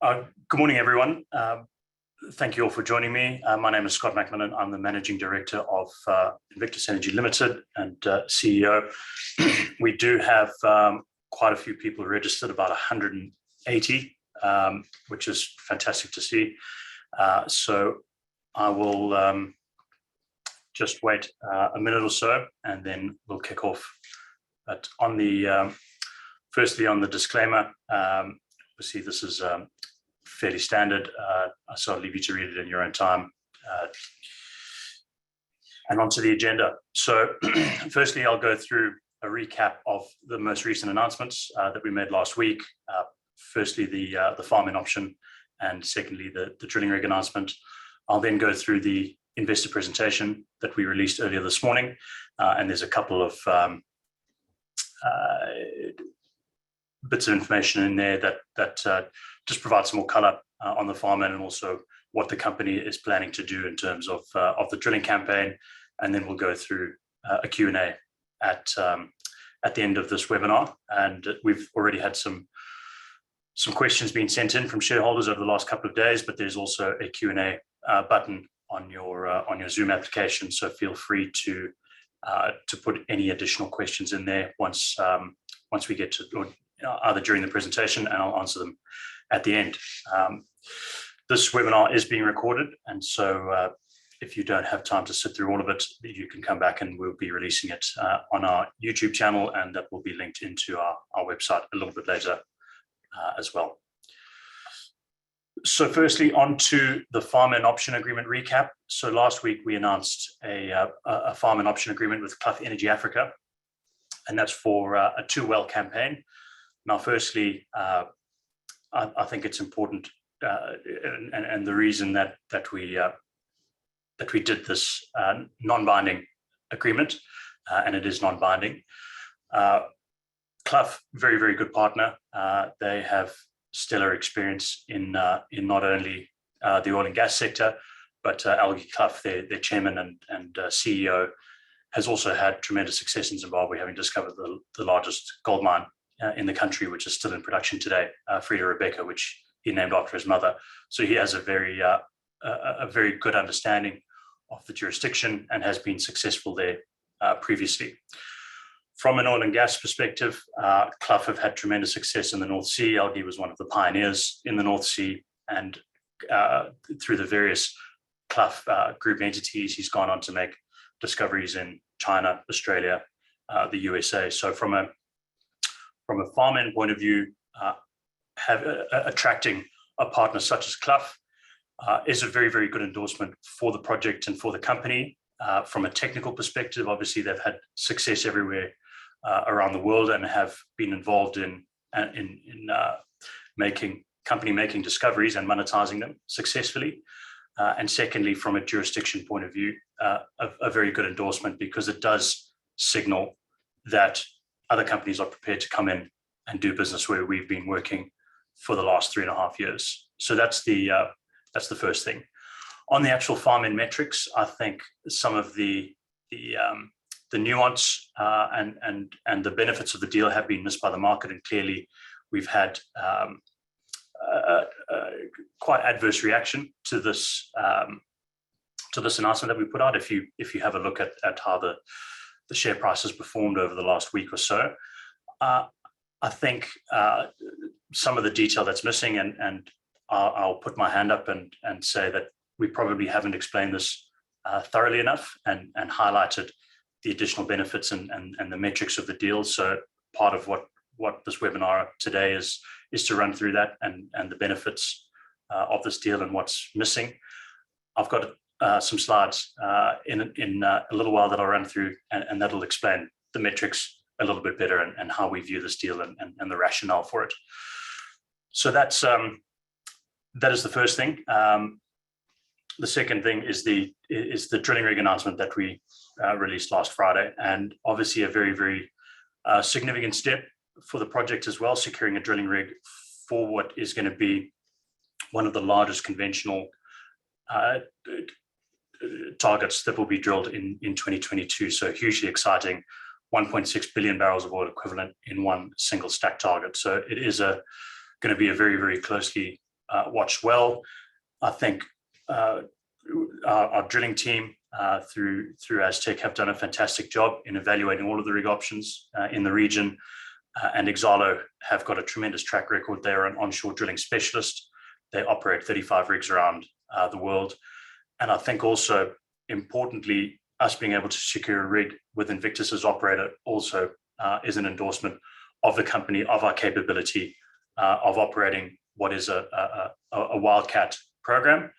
Good morning, everyone. Thank you all for joining me. My name is Scott Macmillan. I'm the Managing Director of Invictus Energy Limited and CEO. We do have quite a few people registered, about 180, which is fantastic to see. So I will just wait a minute or so, and then we'll kick off. But on the firstly, on the disclaimer, obviously this is fairly standard, so I'll leave you to read it in your own time. And onto the agenda. So firstly, I'll go through a recap of the most recent announcements that we made last week. Firstly, the farm-in option, and secondly, the drilling rig announcement. I'll then go through the investor presentation that we released earlier this morning, and there's a couple of bits of information in there that just provide some more color on the farm-in, and also what the company is planning to do in terms of the drilling campaign. And then we'll go through a Q&A at the end of this webinar. And we've already had some questions being sent in from shareholders over the last couple of days, but there's also a Q&A button on your Zoom application. So feel free to put any additional questions in there once we get to, or either during the presentation, and I'll answer them at the end. This webinar is being recorded, and so if you don't have time to sit through all of it, you can come back and we'll be releasing it on our YouTube channel, and that will be linked into our website a little bit later as well. So firstly, on to the farm-in option agreement recap. So last week we announced a farm-in option agreement with Clough Energy Africa, and that's for a 2-well campaign. Now, firstly, I think it's important, and the reason that we did this non-binding agreement, and it is non-binding. Clough, very, very good partner. They have stellar experience in not only the oil and gas sector, but Algie Clough, their chairman and CEO, has also had tremendous success in Zimbabwe, having discovered the largest gold mine in the country, which is still in production today, Frida Rebecca, which he named after his mother. So he has a very good understanding of the jurisdiction and has been successful there previously. From an oil and gas perspective, Clough have had tremendous success in the North Sea. Algie was one of the pioneers in the North Sea, and through the various Clough group entities, he's gone on to make discoveries in China, Australia, the USA. So from a farm-in point of view, attracting a partner such as Clough is a very, very good endorsement for the project and for the company. From a technical perspective, obviously they've had success everywhere around the world and have been involved in making discoveries and monetizing them successfully. And secondly, from a jurisdiction point of view, a very good endorsement, because it does signal that other companies are prepared to come in and do business where we've been working for the last 3.5 years. So that's the first thing. On the actual farm-in metrics, I think some of the nuance and the benefits of the deal have been missed by the market, and clearly we've had quite adverse reaction to this announcement that we put out. If you have a look at how the share price has performed over the last week or so, I think some of the detail that's missing, and I'll put my hand up and say that we probably haven't explained this thoroughly enough and highlighted the additional benefits and the metrics of the deal. So part of what this webinar today is to run through that and the benefits of this deal and what's missing. I've got some slides in a little while that I'll run through, and that'll explain the metrics a little bit better and how we view this deal and the rationale for it. So that is the first thing. The second thing is the drilling rig announcement that we released last Friday, and obviously a very, very significant step for the project as well, securing a drilling rig for what is going to be one of the largest conventional targets that will be drilled in 2022. So hugely exciting, 1.6 billion barrels of oil equivalent in one single stack target. So it is going to be a very, very closely watched well. I think our drilling team through Aztec have done a fantastic job in evaluating all of the rig options in the region, and Exalo have got a tremendous track record. They're an onshore drilling specialist. They operate 35 rigs around the world, and I think also importantly, us being able to secure a rig with Invictus as operator also is an endorsement of the company, of our capability of operating what is a wildcat program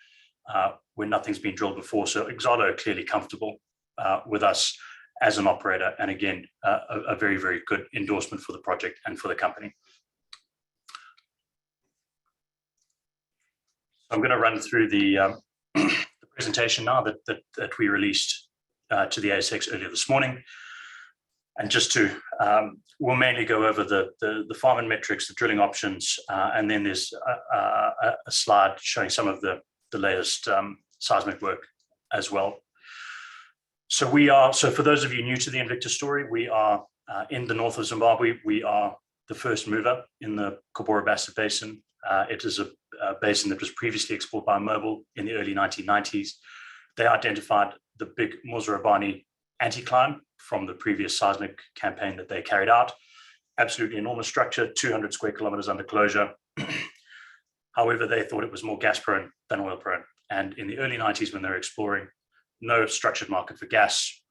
where nothing's been drilled before. So Exalo are clearly comfortable with us as an operator, and again, a very, very good endorsement for the project and for the company. I'm going to run through the presentation now that we released to the ASX earlier this morning. And just to, we'll mainly go over the farm-in metrics, the drilling options, and then there's a slide showing some of the latest seismic work as well. So for those of you new to the Invictus story, we are in the north of Zimbabwe. We are the first mover in the Cahora Bassa Basin. It is a basin that was previously explored by Mobil in the early 1990s. They identified the big Muzarabani anticline from the previous seismic campaign that they carried out. Absolutely enormous structure, 200 square kilometers under closure. However, they thought it was more gas prone than oil prone. And in the early 90s, when they were exploring, no structured market for gas.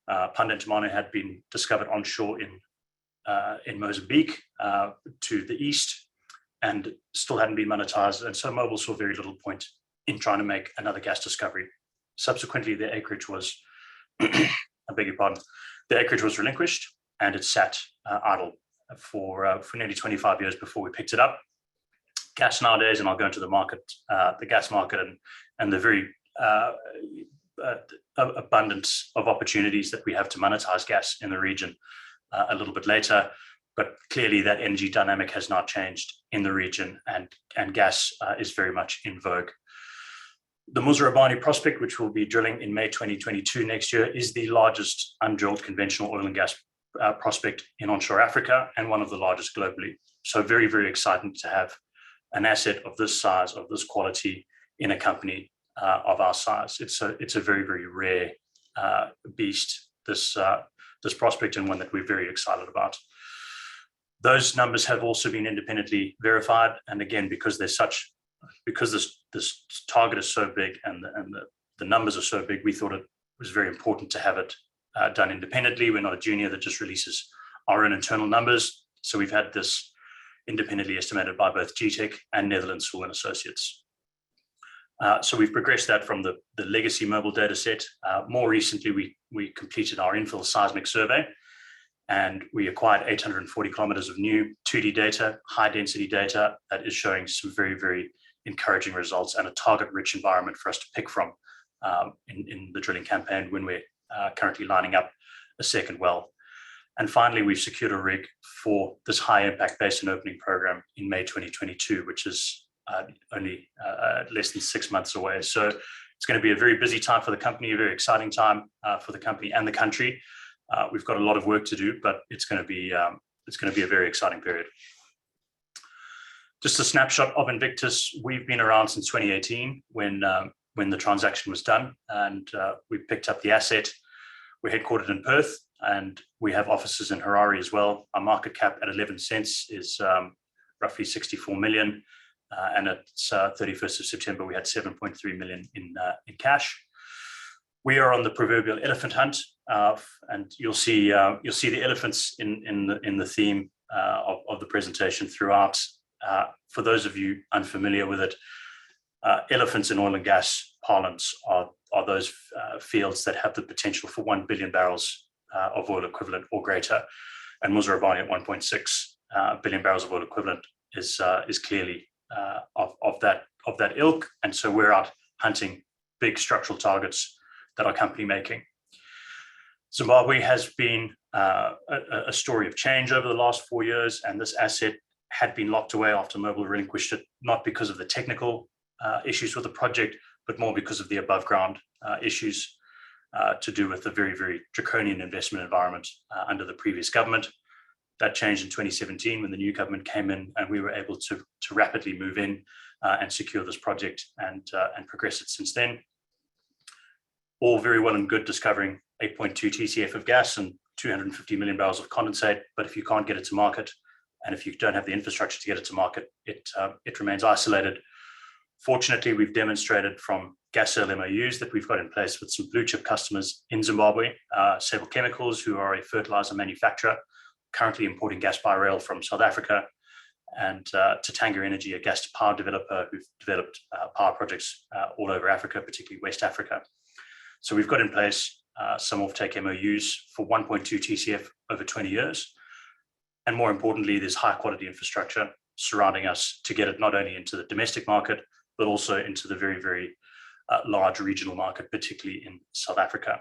Pandantamana had been discovered onshore in Mozambique to the east, and still hadn't been monetized. And so Mobil saw very little point in trying to make another gas discovery. Subsequently, the acreage was, I beg your pardon, the acreage was relinquished, and it sat idle for nearly 25 years before we picked it up. Gas nowadays, and I'll go into the market, the gas market, and the very abundance of opportunities that we have to monetize gas in the region a little bit later. But clearly that energy dynamic has not changed in the region, and gas is very much in vogue. The Muzarabani prospect, which we'll be drilling in May 2022 next year, is the largest undrilled conventional oil and gas prospect in onshore Africa, and one of the largest globally. So very, very exciting to have an asset of this size, of this quality, in a company of our size. It's a very, very rare beast, this prospect, and one that we're very excited about. Those numbers have also been independently verified, and again, because this target is so big and the numbers are so big, we thought it was very important to have it done independently. We're not a junior that just releases our own internal numbers, so we've had this independently estimated by both GTEC and Netherlands Sewell & Associates. So we've progressed that from the legacy Mobil data set. More recently, we completed our infill seismic survey, and we acquired 840 kilometers of new 2D data, high density data that is showing some very, very encouraging results, and a target-rich environment for us to pick from in the drilling campaign when we're currently lining up a second well. And finally, we've secured a rig for this high-impact basin opening program in May 2022, which is only less than 6 months away. So it's going to be a very busy time for the company, a very exciting time for the company and the country. We've got a lot of work to do, but it's going to be a very exciting period. Just a snapshot of Invictus. We've been around since 2018 when the transaction was done, and we picked up the asset. We're headquartered in Perth, and we have offices in Harare as well. Our market cap at 11 cents is roughly 64 million, and at 31st of September we had 7.3 million in cash. We are on the proverbial elephant hunt, and you'll see the elephants in the theme of the presentation throughout. For those of you unfamiliar with it, elephants in oil and gas parlance are those fields that have the potential for 1 billion barrels of oil equivalent or greater, and Muzarabani at 1.6 billion barrels of oil equivalent is clearly of that ilk. And so we're out hunting big structural targets that are company making. Zimbabwe has been a story of change over the last 4 years, and this asset had been locked away after Mobil relinquished it, not because of the technical issues with the project, but more because of the above ground issues to do with the very, very draconian investment environment under the previous government. That changed in 2017 when the new government came in, and we were able to rapidly move in and secure this project and progress it since then. All very well and good discovering 8.2 TCF of gas and 250 million barrels of condensate, but if you can't get it to market, and if you don't have the infrastructure to get it to market, it remains isolated. Fortunately, we've demonstrated from gas sale MOUs that we've got in place with some blue chip customers in Zimbabwe, Sable Chemicals, who are a fertilizer manufacturer, currently importing gas by rail from South Africa, and Tatanga Energy, a gas to power developer who've developed power projects all over Africa, particularly West Africa. So we've got in place some offtake MOUs for 1.2 TCF over 20 years. And more importantly, there's high quality infrastructure surrounding us to get it not only into the domestic market, but also into the very, very large regional market, particularly in South Africa.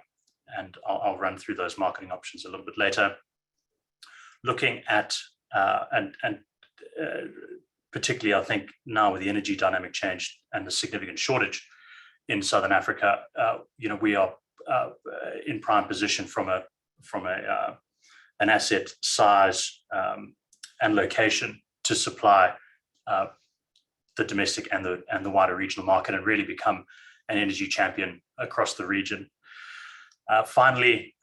And I'll run through those marketing options a little bit later. Looking at, particularly, I think now with the energy dynamic change and the significant shortage in Southern Africa, we are in prime position from an asset size and location to supply the domestic and the wider regional market and really become an energy champion across the region. Finally,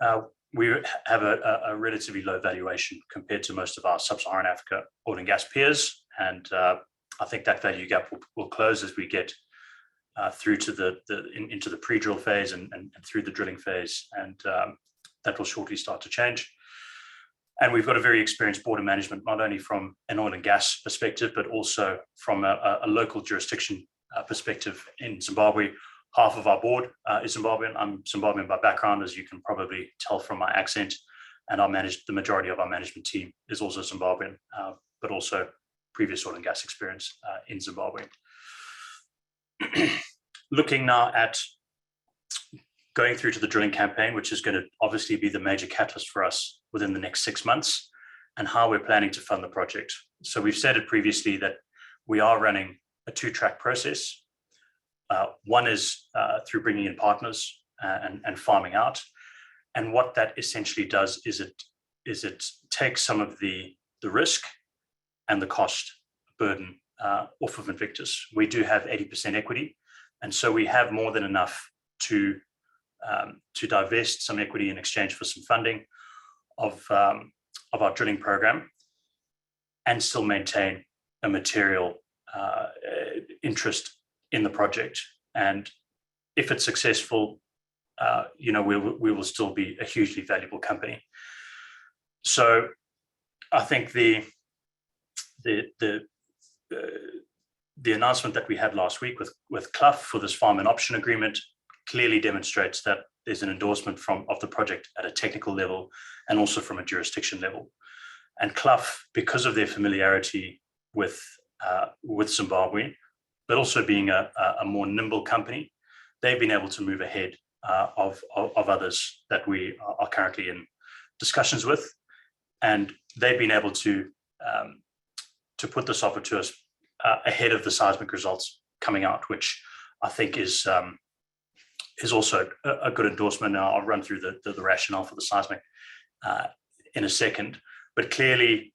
we have a relatively low valuation compared to most of our sub-Saharan Africa oil and gas peers, and I think that value gap will close as we get through to into the pre-drill phase and through the drilling phase, and that will shortly start to change. And we've got a very experienced board of management, not only from an oil and gas perspective, but also from a local jurisdiction perspective in Zimbabwe. Half of our board is Zimbabwean. I'm Zimbabwean by background, as you can probably tell from my accent, and the majority of our management team is also Zimbabwean, but also previous oil and gas experience in Zimbabwe. Looking now at going through to the drilling campaign, which is going to obviously be the major catalyst for us within the next 6 months, and how we're planning to fund the project. So we've said it previously that we are running a 2-track process. One is through bringing in partners and farming out. And what that essentially does is it takes some of the risk and the cost burden off of Invictus. We do have 80% equity, and so we have more than enough to divest some equity in exchange for some funding of our drilling program, and still maintain a material interest in the project. And if it's successful, we will still be a hugely valuable company. So I think the announcement that we had last week with Clough for this farm and option agreement clearly demonstrates that there's an endorsement of the project at a technical level and also from a jurisdiction level. And Clough, because of their familiarity with Zimbabwe, but also being a more nimble company, they've been able to move ahead of others that we are currently in discussions with, and they've been able to put this offer to us ahead of the seismic results coming out, which I think is also a good endorsement. Now I'll run through the rationale for the seismic in a second, but clearly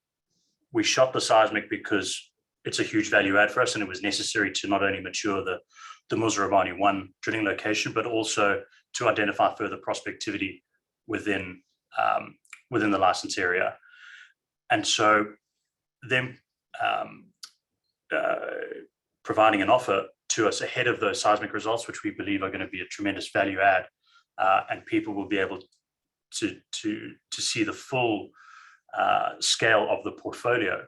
we shot the seismic because it's a huge value add for us, and it was necessary to not only mature the Muzarabani 1 drilling location, but also to identify further prospectivity within the license area. And so them providing an offer to us ahead of those seismic results, which we believe are going to be a tremendous value add, and people will be able to see the full scale of the portfolio,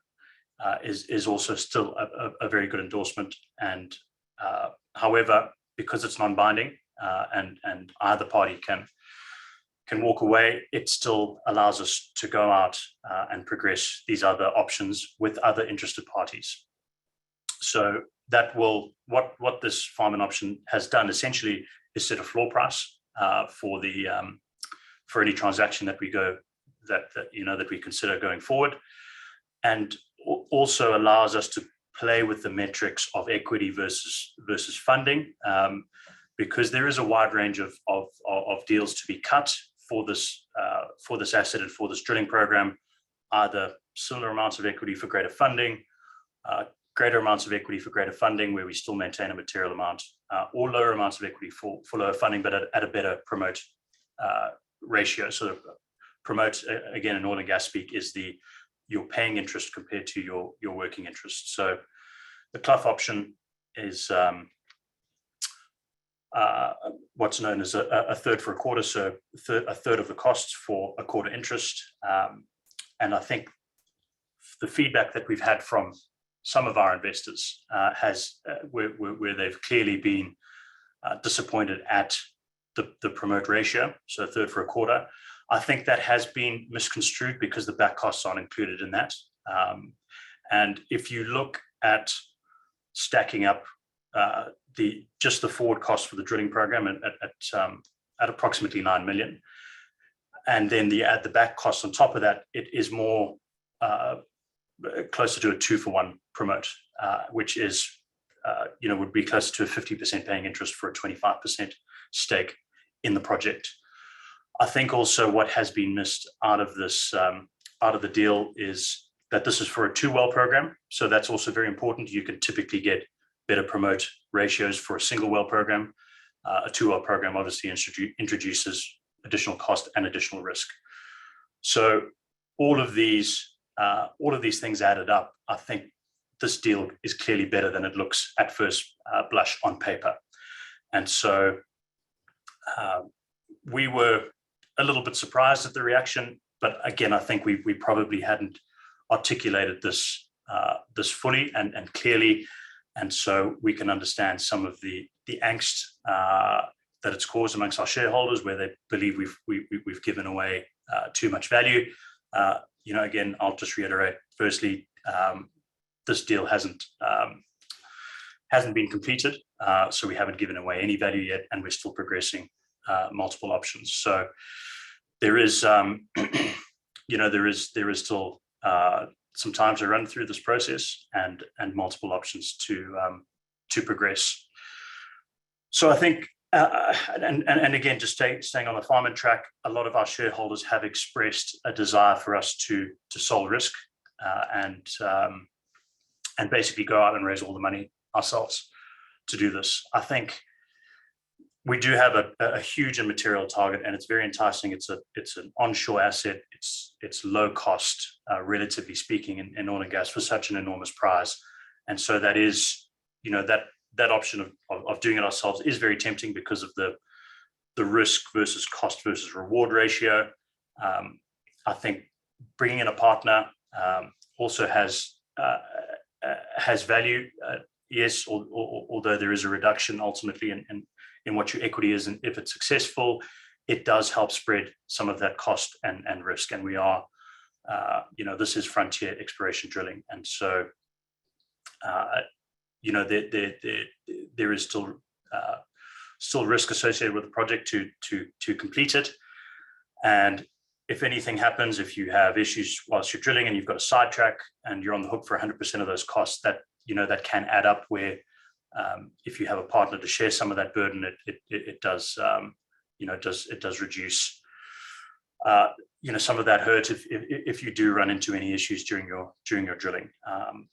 is also still a very good endorsement. And however, because it's non-binding and either party can walk away, it still allows us to go out and progress these other options with other interested parties. So that will, what this farm and option has done essentially is set a floor price for any transaction that we consider going forward, and also allows us to play with the metrics of equity versus funding, because there is a wide range of deals to be cut for this asset and for this drilling program, either similar amounts of equity for greater funding, greater amounts of equity for greater funding, where we still maintain a material amount, or lower amounts of equity for lower funding, but at a better promote ratio. So promote, again, in oil and gas speak, is you're paying interest compared to your working interest. So the Clough option is what's known as a third for a quarter, so a third of the costs for a quarter interest. And I think the feedback that we've had from some of our investors where they've clearly been disappointed at the promote ratio, so a third for a quarter. I think that has been misconstrued because the back costs aren't included in that. And if you look at stacking up just the forward cost for the drilling program at approximately 9 million, and then you add the back costs on top of that, it is more closer to a 2-for-1 promote, which is would be closer to a 50% paying interest for a 25% stake in the project. I think also what has been missed out of this out of the deal is that this is for a 2-well program, so that's also very important. You can typically get better promote ratios for a single well program. A 2-well program obviously introduces additional cost and additional risk. So all of these things added up, I think this deal is clearly better than it looks at first blush on paper. And so we were a little bit surprised at the reaction, but again, I think we probably hadn't articulated this fully and clearly, and so we can understand some of the angst that it's caused amongst our shareholders, where they believe we've given away too much value. Again, I'll just reiterate. Firstly, this deal hasn't been completed, so we haven't given away any value yet, and we're still progressing multiple options. So there is, there is still some time to run through this process and multiple options to progress. So I think, and again, just staying on the farming track, a lot of our shareholders have expressed a desire for us to solve risk and basically go out and raise all the money ourselves to do this. I think we do have a huge and material target, and it's very enticing. It's an onshore asset. It's low cost, relatively speaking, in oil and gas for such an enormous prize. And so that is, that option of doing it ourselves is very tempting because of the risk versus cost versus reward ratio. I think bringing in a partner also has value. Yes, although there is a reduction ultimately in what your equity is, and if it's successful, it does help spread some of that cost and risk. And we are, this is frontier exploration drilling, and so there is still risk associated with the project to complete it. And if anything happens, if you have issues whilst you're drilling and you've got a sidetrack and you're on the hook for 100% of those costs, that can add up, where if you have a partner to share some of that burden, it does reduce some of that hurt if you do run into any issues during your drilling.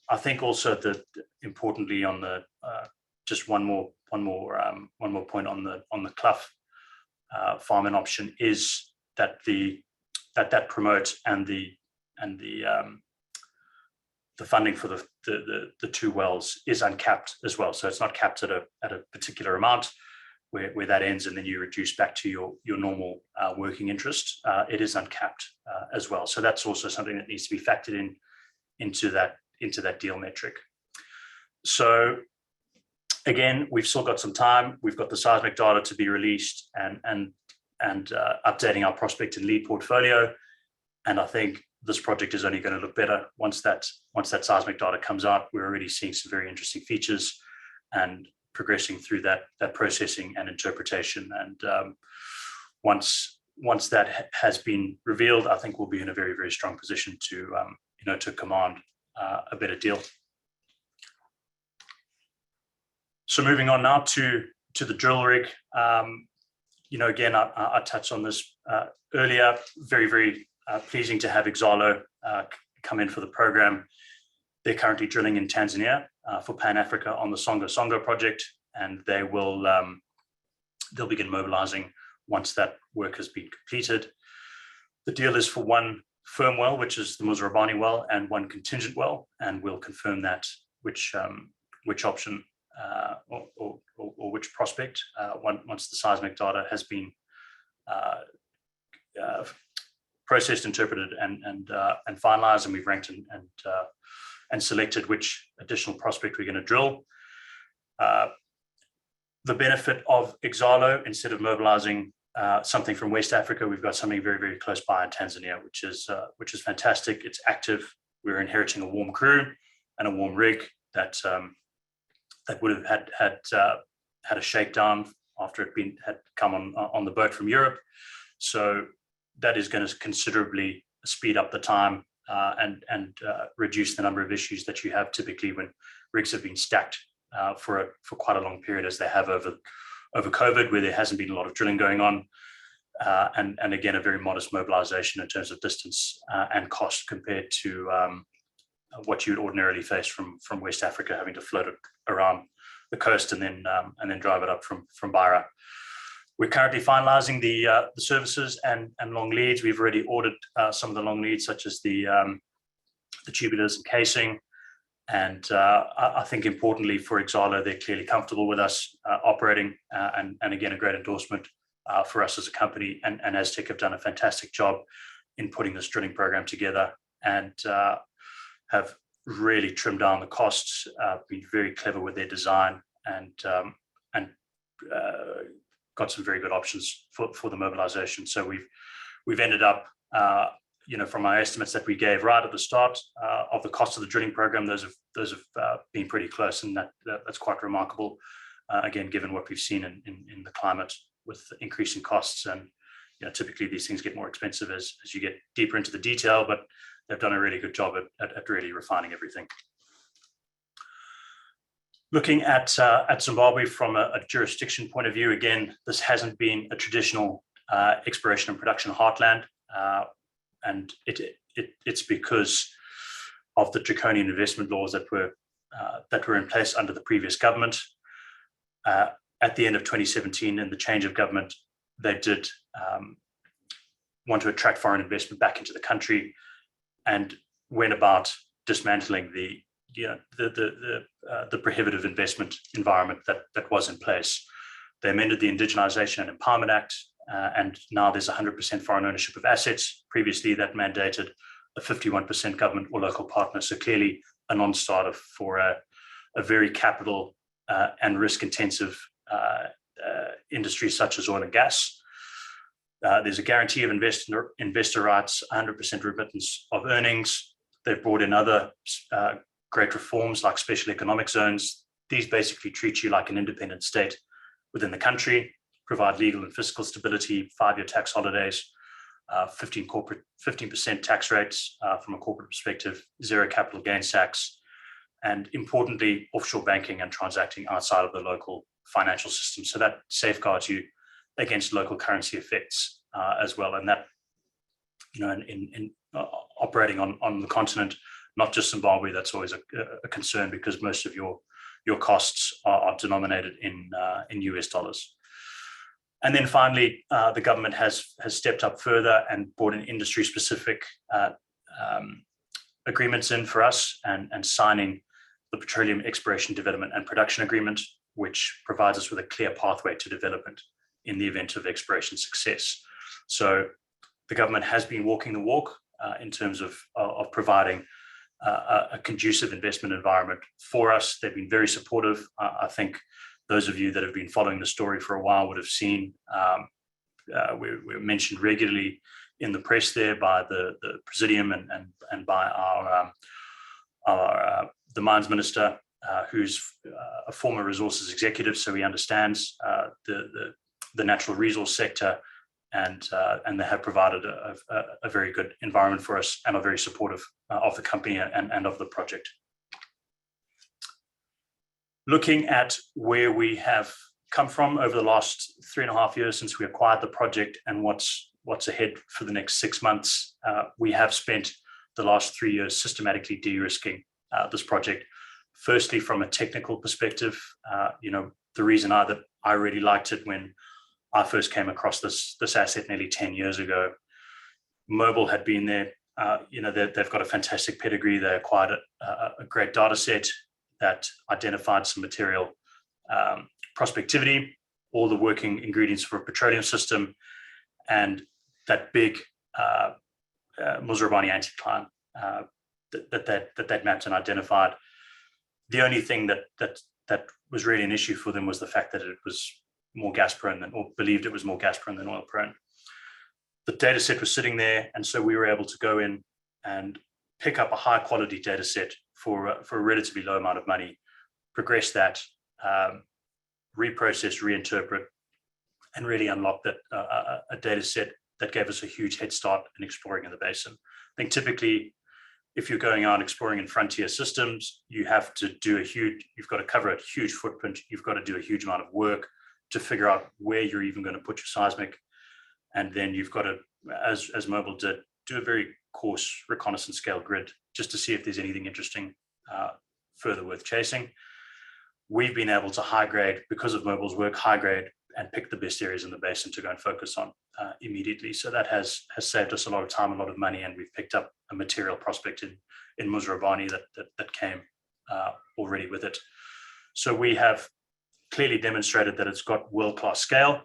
I think also that importantly, on the just one more point on the Clough farming option is that that promote and the funding for the 2 wells is uncapped as well. So it's not capped at a particular amount where that ends and then you reduce back to your normal working interest. It is uncapped as well. So that's also something that needs to be factored into that deal metric. So again, we've still got some time. We've got the seismic data to be released and updating our prospect and lead portfolio. And I think this project is only going to look better once that seismic data comes out. We're already seeing some very interesting features and progressing through that processing and interpretation. And once that has been revealed, I think we'll be in a very, very strong position to command a better deal. So moving on now to the drill rig. Again, I touched on this earlier. Very, very pleasing to have Exalo come in for the program. They're currently drilling in Tanzania, for Pan Africa on the Songo Songo project, and they will they'll begin mobilizing once that work has been completed. The deal is for one firm well, which is the Muzarabani well, and one contingent well, and we'll confirm that which option or which prospect once the seismic data has been processed, interpreted, and finalized, and we've ranked and selected which additional prospect we're going to drill. The benefit of Exalo, instead of mobilizing something from West Africa, we've got something very, very close by in Tanzania, which is fantastic. It's active. We're inheriting a warm crew and a warm rig that would have had a shakedown after it had come on the boat from Europe. So that is going to considerably speed up the time and reduce the number of issues that you have typically when rigs have been stacked for quite a long period, as they have over COVID, where there hasn't been a lot of drilling going on, and again, a very modest mobilization in terms of distance and cost compared to what you would ordinarily face from West Africa, having to float it around the coast and then drive it up from Beira. We're currently finalizing the services and long leads. We've already ordered some of the long leads, such as the tubulars and casing. And I think importantly for Exalo, they're clearly comfortable with us operating, and again, a great endorsement for us as a company. And Aztec have done a fantastic job in putting this drilling program together, and have really trimmed down the costs, been very clever with their design, and got some very good options for the mobilization. So we've ended up, from our estimates that we gave right at the start of the cost of the drilling program, those have been pretty close, and that's quite remarkable. Again, given what we've seen in the climate with increasing costs, and typically these things get more expensive as you get deeper into the detail, but they've done a really good job at really refining everything. Looking at Zimbabwe from a jurisdiction point of view, again, this hasn't been a traditional exploration and production heartland, and it's because of the draconian investment laws that were in place under the previous government. At the end of 2017, in the change of government, they did want to attract foreign investment back into the country, and went about dismantling the prohibitive investment environment that was in place. They amended the Indigenization and Empowerment Act, and now there's 100% foreign ownership of assets. Previously, that mandated a 51% government or local partner. So clearly a non-starter for a very capital and risk-intensive industry such as oil and gas. There's a guarantee of investor rights, 100% remittance of earnings. They've brought in other great reforms like special economic zones. These basically treat you like an independent state within the country, provide legal and fiscal stability, 5-year tax holidays, 15% tax rates from a corporate perspective, 0 capital gains tax, and importantly, offshore banking and transacting outside of the local financial system. So that safeguards you against local currency effects as well. And that, in operating on the continent, not just Zimbabwe, that's always a concern, because most of your costs are denominated in US dollars. And then finally, the government has stepped up further and brought in industry-specific agreements in for us, and signing the Petroleum Exploration Development and Production Agreement, which provides us with a clear pathway to development in the event of exploration success. So the government has been walking the walk in terms of providing a conducive investment environment for us. They've been very supportive. I think those of you that have been following the story for a while would have seen we're mentioned regularly in the press there by the Presidium and by the Mines Minister, who's a former resources executive, so he understands the natural resource sector, and they have provided a very good environment for us, and are very supportive of the company and of the project. Looking at where we have come from over the last 3.5 years since we acquired the project, and what's ahead for the next 6 months, we have spent the last 3 years systematically de-risking this project Firstly, from a technical perspective, the reason that I really liked it when I first came across this asset nearly 10 years ago. Mobil had been there. They've got a fantastic pedigree. They acquired a great data set that identified some material prospectivity, all the working ingredients for a petroleum system, and that big Muzrabani anticline that mapped and identified. The only thing that was really an issue for them was the fact that it was more gas prone than, or believed it was more gas prone than oil prone. The data set was sitting there, and so we were able to go in and pick up a high quality data set for a relatively low amount of money, progress that, reprocess, reinterpret, and really unlock that a data set that gave us a huge head start in exploring in the basin. I think typically, if you're going out exploring in frontier systems, you have to do you've got to cover a huge footprint. You've got to do a huge amount of work to figure out where you're even going to put your seismic. And then you've got to, as Mobil did, do a very coarse reconnaissance scale grid just to see if there's anything interesting further worth chasing. We've been able to high grade, because of Mobil's work, high grade and pick the best areas in the basin to go and focus on immediately. So that has saved us a lot of time, a lot of money, and we've picked up a material prospect in Muzrabani that came already with it. So we have clearly demonstrated that it's got world-class scale.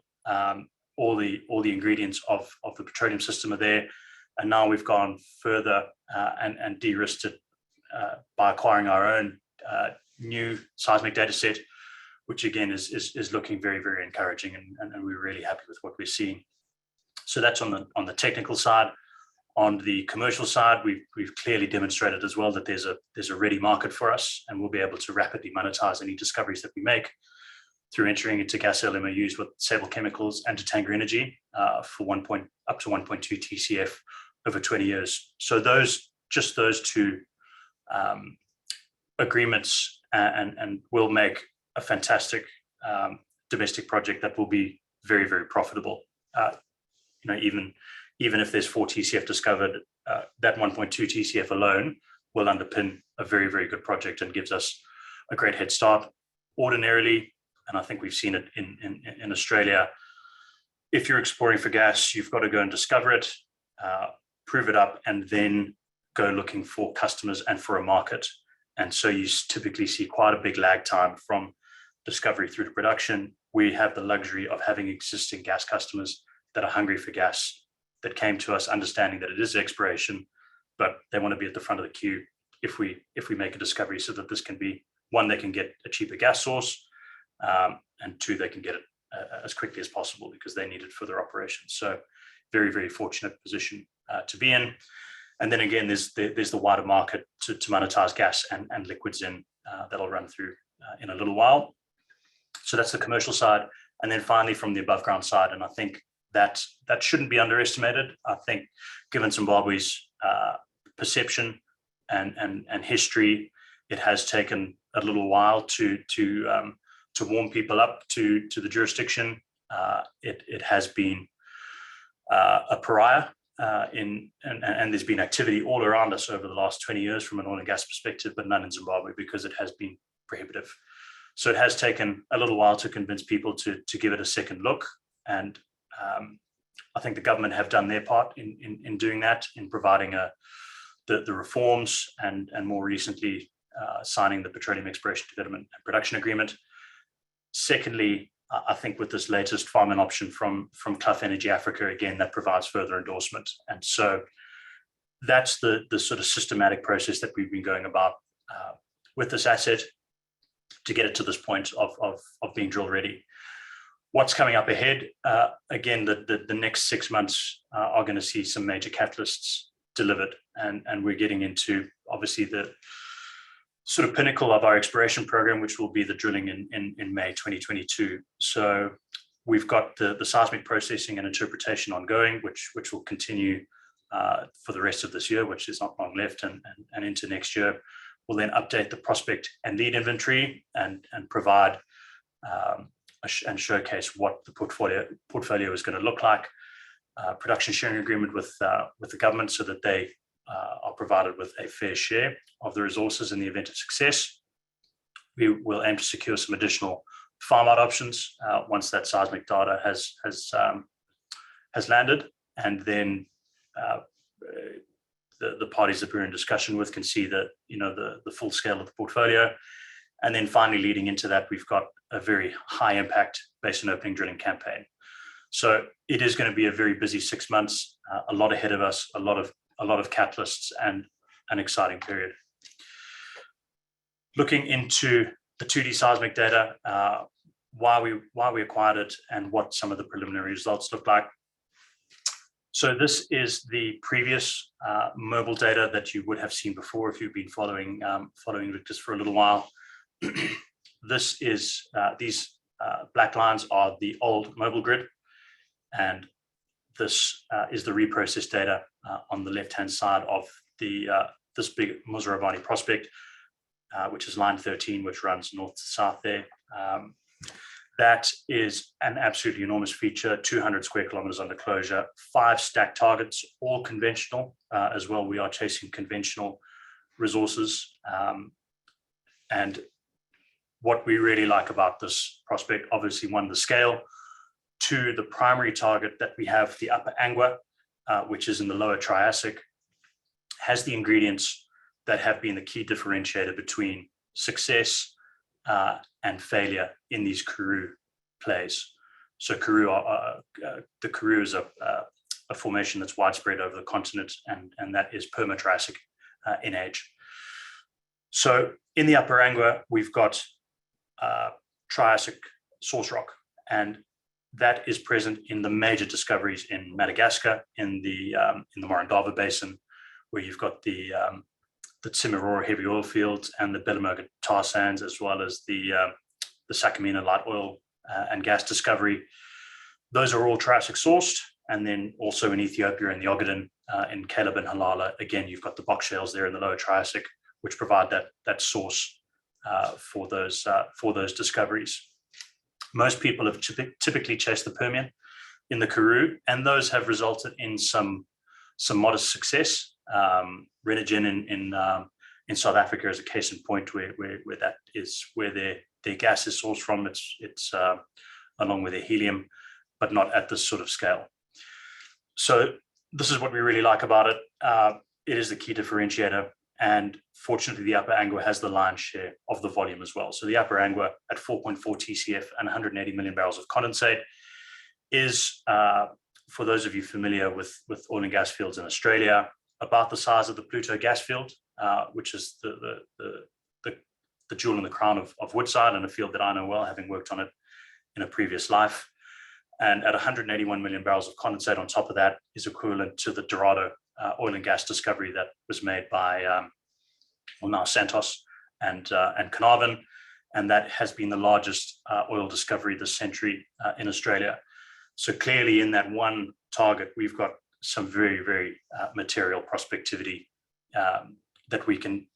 All the ingredients of the petroleum system are there, and now we've gone further and de-risked it by acquiring our own new seismic data set, which again is looking very, very encouraging, and we're really happy with what we're seeing. So that's on the technical side. On the commercial side, we've clearly demonstrated as well that there's a ready market for us, and we'll be able to rapidly monetize any discoveries that we make through entering into gas sale MOUs with Sable Chemicals and Tatanga Energy for up to 1.2 TCF over 20 years. So those two agreements and will make a fantastic domestic project that will be very, very profitable. Even if there's 4 TCF discovered, that 1.2 TCF alone will underpin a very, very good project and gives us a great head start. Ordinarily, and I think we've seen it in Australia, if you're exploring for gas, you've got to go and discover it, prove it up, and then go looking for customers and for a market. And so you typically see quite a big lag time from discovery through to production. We have the luxury of having existing gas customers that are hungry for gas, that came to us understanding that it is exploration, but they want to be at the front of the queue if we make a discovery, so that this can be, one, they can get a cheaper gas source, and two, they can get it as quickly as possible because they need it for their operations. So very, very fortunate position to be in. And then again, there's the wider market to monetize gas and liquids that'll run through in a little while. So that's the commercial side. And then finally, from the above ground side, and I think that shouldn't be underestimated. I think given Zimbabwe's perception and history, it has taken a little while to warm people up to the jurisdiction. It has been a pariah, and there's been activity all around us over the last 20 years from an oil and gas perspective, but none in Zimbabwe because it has been prohibitive. So it has taken a little while to convince people to give it a second look, and I think the government have done their part in doing that, in providing the reforms and more recently signing the Petroleum Exploration Development and Production Agreement. Secondly, I think with this latest farm-in option from Clough Energy Africa, again, that provides further endorsement. And so that's the sort of systematic process that we've been going about with this asset to get it to this point of being drill ready. What's coming up ahead? Again, the next 6 months are going to see some major catalysts delivered, and we're getting into obviously the sort of pinnacle of our exploration program, which will be the drilling in May 2022. So we've got the seismic processing and interpretation ongoing, which will continue for the rest of this year, which is not long left, and into next year. We'll then update the prospect and lead inventory and provide and showcase what the portfolio is going to look like. Production sharing agreement with the government, so that they are provided with a fair share of the resources in the event of success. we will aim to secure some additional farm out options once that seismic data has landed, and then the parties that we're in discussion with can see the full scale of the portfolio. And then finally, leading into that, we've got a very high impact basin opening drilling campaign. So it is going to be a very busy 6 months, a lot ahead of us, a lot of catalysts, and an exciting period. Looking into the 2D seismic data, why we acquired it, and what some of the preliminary results look like. So this is the previous mobile data that you would have seen before if you've been following Invictus for a little while. This is these black lines are the old mobile grid, and this is the reprocessed data on the left-hand side of the this big Muzarabani prospect, which is line 13, which runs north to south there. That is an absolutely enormous feature, 200 square kilometers under closure, 5 stacked targets, all conventional as well. We are chasing conventional resources. And what we really like about this prospect, obviously, 1, the scale, 2, the primary target that we have, the Upper Angwa, which is in the lower Triassic, has the ingredients that have been the key differentiator between success and failure in these Karoo plays. So Karoo, the Karoo is a formation that's widespread over the continent, and that is perma-Triassic in age. So in the Upper Angwa, we've got Triassic source rock, and that is present in the major discoveries in Madagascar, in the Morondava Basin, where you've got the Tsimarora heavy oil fields and the Belamoga tar sands, as well as the Sakamina light oil and gas discovery. Those are all Triassic sourced. And then also in Ethiopia, in the Ogaden, in Caleb and Halala, again, you've got the box shales there in the lower Triassic, which provide that source for those discoveries. Most people have typically chased the Permian in the Karoo, and those have resulted in some modest success. Renogen in South Africa is a case in point where that is where their gas is sourced from. It's along with their helium, but not at this sort of scale. So this is what we really like about it. It is the key differentiator, and fortunately, the Upper Angwa has the lion's share of the volume as well. So the Upper Angwa at 4.4 TCF and 180 million barrels of condensate is, for those of you familiar with oil and gas fields in Australia, about the size of the Pluto gas field, which is the jewel in the crown of Woodside, and a field that I know well, having worked on it in a previous life. And at 181 million barrels of condensate on top of that is equivalent to the Dorado oil and gas discovery that was made by now Santos and Carnarvon, and that has been the largest oil discovery this century in Australia. So clearly, in that one target, we've got some very, very material prospectivity that we can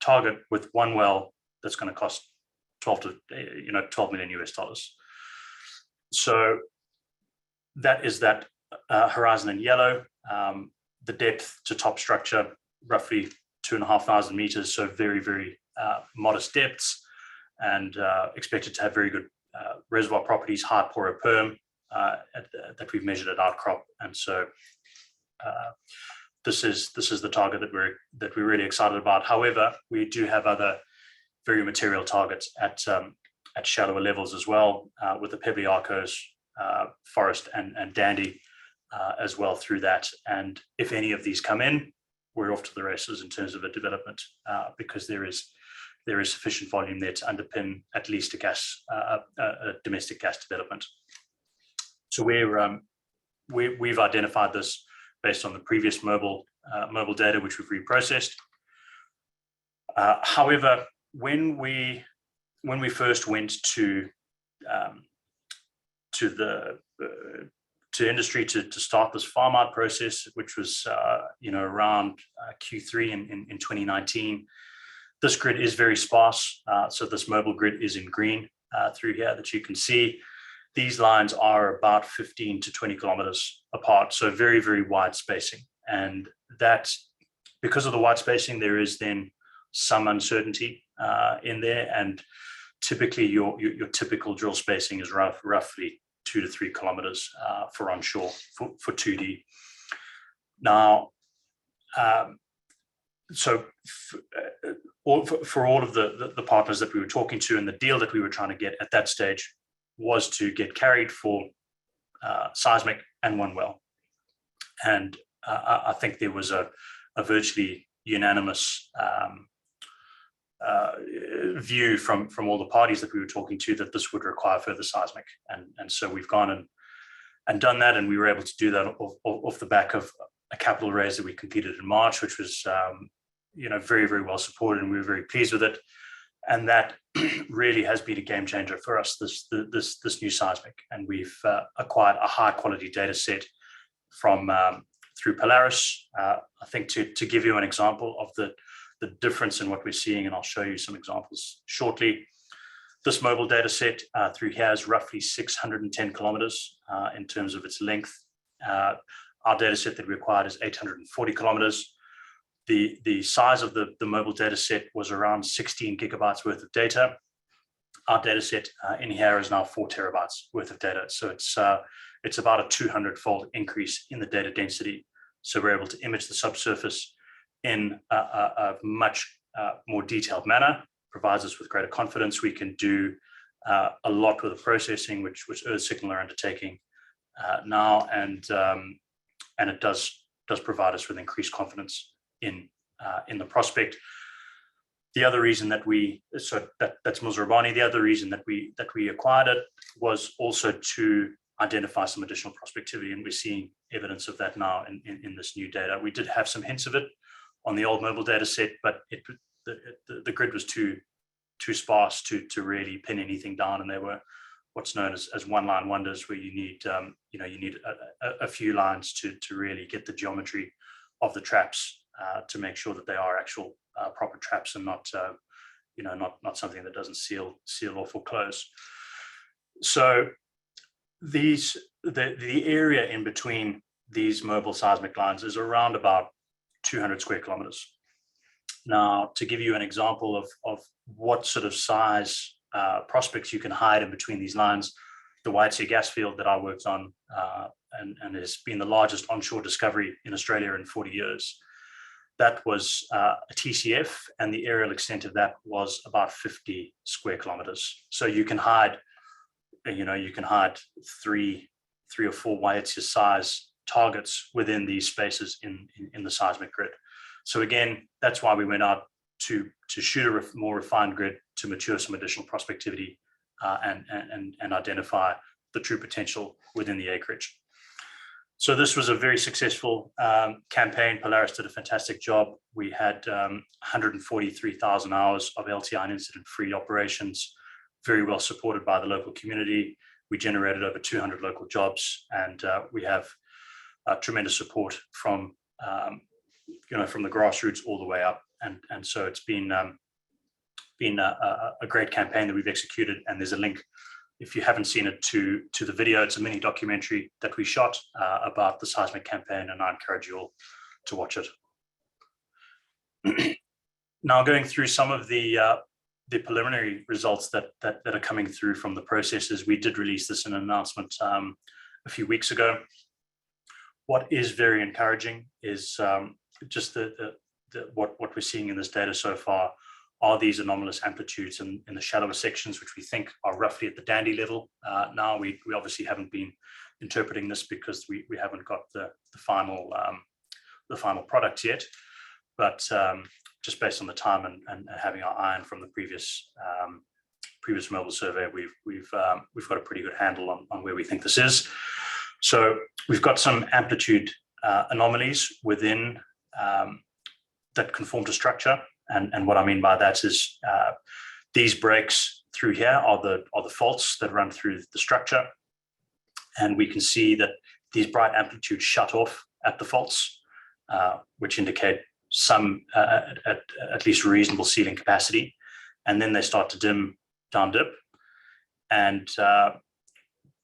target with one well that's going to cost 12 million US dollars. So that is that horizon in yellow. The depth to top structure, roughly 2,500 meters, so very, very modest depths, and expected to have very good reservoir properties, high poro perm that we've measured at outcrop. And so this is the target that we're really excited about. However, we do have other very material targets at shallower levels as well, with the Pebbly Arcos, Forest and Dandy as well through that. And if any of these come in, we're off to the races in terms of a development, because there is sufficient volume there to underpin at least a domestic gas development. So we've identified this based on the previous mobile data, which we've reprocessed. However, when we first went to industry to start this farm out process, which was around Q3 in 2019, this grid is very sparse. So this mobile grid is in green through here that you can see. These lines are about 15 to 20 kilometers apart, so very, very wide spacing. And that, because of the wide spacing, there is then some uncertainty in there, and typically your typical drill spacing is roughly 2 to 3 kilometers for onshore for 2D. Now, so for all of the partners that we were talking to, and the deal that we were trying to get at that stage was to get carried for seismic and one well. And I think there was a virtually unanimous view from all the parties that we were talking to that this would require further seismic. And so we've gone and done that, and we were able to do that off the back of a capital raise that we completed in March, which was very, very well supported, and we were very pleased with it. And that really has been a game changer for us, this new seismic. And we've acquired a high quality data set from through Polaris. I think to give you an example of the difference in what we're seeing, and I'll show you some examples shortly. This mobile data set through here is roughly 610 kilometers in terms of its length. Our data set that we acquired is 840 kilometers. The size of the mobile data set was around 16 gigabytes worth of data. Our data set in here is now 4 terabytes worth of data. So it's about a 200-fold increase in the data density. So we're able to image the subsurface in a much more detailed manner, provides us with greater confidence. We can do a lot with the processing, which Earth Signal are undertaking now, and it does provide us with increased confidence in the prospect. The other reason that that's Muzarabani. The other reason that we acquired it was also to identify some additional prospectivity, and we're seeing evidence of that now in this new data. We did have some hints of it on the old mobile data set, but the grid was too sparse to really pin anything down, and they were what's known as one-line wonders, where you need a few lines to really get the geometry of the traps to make sure that they are actual proper traps and not something that doesn't seal off or close. So the area in between these mobile seismic lines is around about 200 square kilometers. Now, to give you an example of what sort of size prospects you can hide in between these lines, the White Sea gas field that I worked on and has been the largest onshore discovery in Australia in 40 years. That was a TCF, and the aerial extent of that was about 50 square kilometers. So you can hide, three or four Waitia size targets within these spaces in the seismic grid. So again, that's why we went out to shoot a more refined grid to mature some additional prospectivity and identify the true potential within the acreage. So this was a very successful campaign. Polaris did a fantastic job. We had 143,000 hours of LTI and incident-free operations, very well supported by the local community. We generated over 200 local jobs, and we have tremendous support from the grassroots all the way up. And so it's been a great campaign that we've executed. And there's a link, if you haven't seen it, to the video. It's a mini documentary that we shot about the seismic campaign, and I encourage you all to watch it. Now, going through some of the preliminary results that are coming through from the processes, we did release this in an announcement a few weeks ago. What is very encouraging is just what we're seeing in this data so far are these anomalous amplitudes in the shallower sections, which we think are roughly at the dandy level. Now we obviously haven't been interpreting this because we haven't got the final product yet, but just based on the time and having our eye on from the previous mobile survey, we've got a pretty good handle on where we think this is. So we've got some amplitude anomalies within that conform to structure. And what I mean by that is these breaks through here are the faults that run through the structure. And we can see that these bright amplitudes shut off at the faults, which indicate some, at least reasonable sealing capacity. And then they start to dim, down dip. And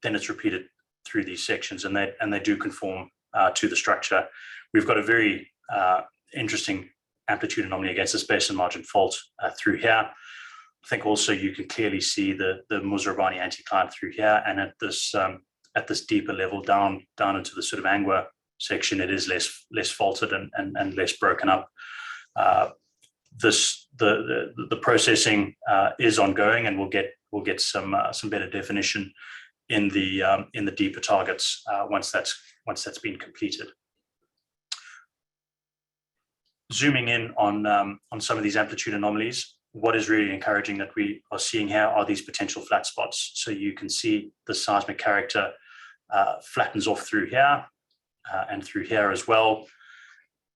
then it's repeated through these sections, and they do conform to the structure. We've got a very interesting amplitude anomaly against the space and margin fault through here. I think also you can clearly see the Muzrabani anticline through here, and at this deeper level down into the sort of Angwa section, it is less faulted and less broken up. The processing is ongoing, and we'll get some better definition in the deeper targets once that's been completed. Zooming in on some of these amplitude anomalies, what is really encouraging that we are seeing here are these potential flat spots. So you can see the seismic character flattens off through here and through here as well.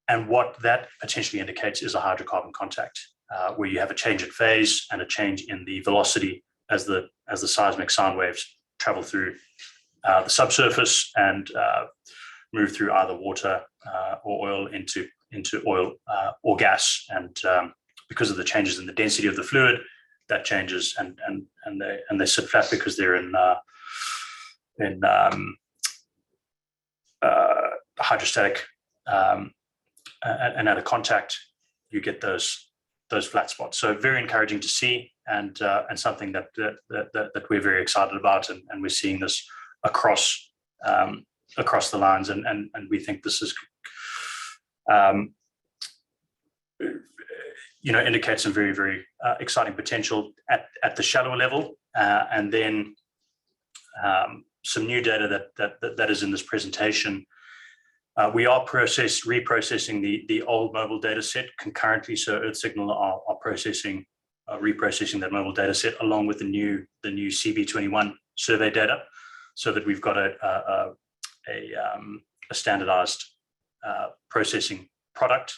And what that potentially indicates is a hydrocarbon contact, where you have a change in phase and a change in the velocity as the seismic sound waves travel through the subsurface and move through either water or oil into oil or gas. And because of the changes in the density of the fluid, that changes and they sit flat because they're in hydrostatic and at a contact, you get those flat spots. So very encouraging to see, and something that we're very excited about, and we're seeing this across the lines, and we think this is indicates some very, very exciting potential at the shallower level, and then some new data that is in this presentation. We are reprocessing the old mobile data set concurrently. So EarthSignal are reprocessing that mobile data set along with the new CB21 survey data, so that we've got a standardized processing product,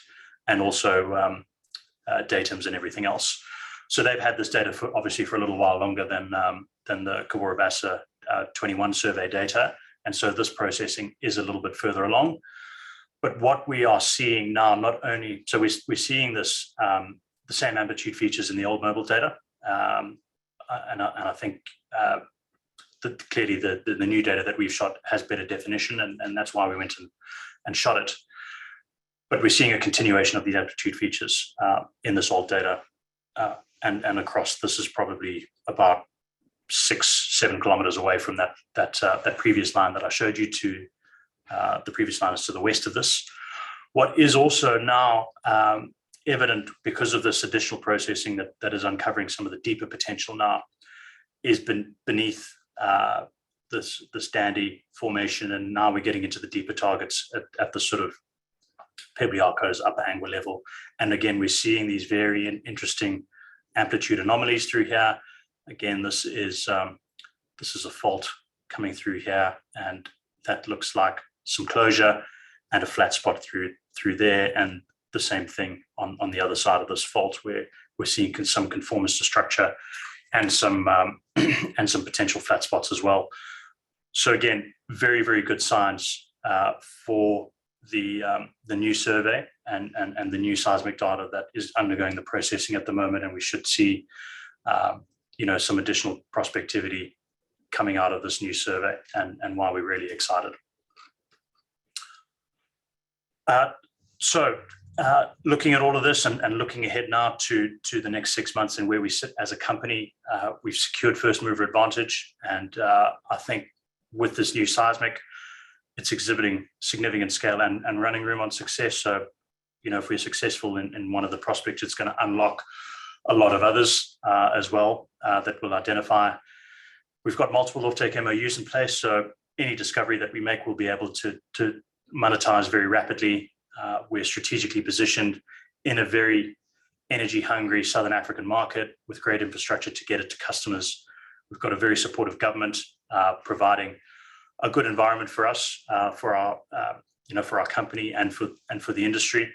and also datums and everything else. So they've had this data obviously for a little while longer than the Cabora Bassa 21 survey data. And so this processing is a little bit further along. But what we are seeing now, not only, so we're seeing this, the same amplitude features in the old mobile data. And I think that clearly the new data that we've shot has better definition, and that's why we went and shot it. But we're seeing a continuation of these amplitude features in this old data, and across. This is probably about 6-7 kilometers away from that previous line that I showed you. To the previous line is to the west of this. What is also now evident because of this additional processing that is uncovering some of the deeper potential now is beneath this Dandy formation, and now we're getting into the deeper targets at the sort of Pebbly Arco's upper Angwa level. And again, we're seeing these very interesting amplitude anomalies through here. Again, this is a fault coming through here, and that looks like some closure and a flat spot through there, and the same thing on the other side of this fault, where we're seeing some conformance to structure and some potential flat spots as well. So again, very, very good signs for the new survey and the new seismic data that is undergoing the processing at the moment, and we should see some additional prospectivity coming out of this new survey, and why we're really excited. So looking at all of this and looking ahead now to the next 6 months and where we sit as a company, we've secured first mover advantage, and I think with this new seismic, it's exhibiting significant scale and running room on success. So, if we're successful in one of the prospects, it's going to unlock a lot of others as well that we'll identify. We've got multiple offtake MOUs in place, so any discovery that we make will be able to monetize very rapidly. We're strategically positioned in a very energy-hungry Southern African market with great infrastructure to get it to customers. We've got a very supportive government providing a good environment for us, for our company and for the industry.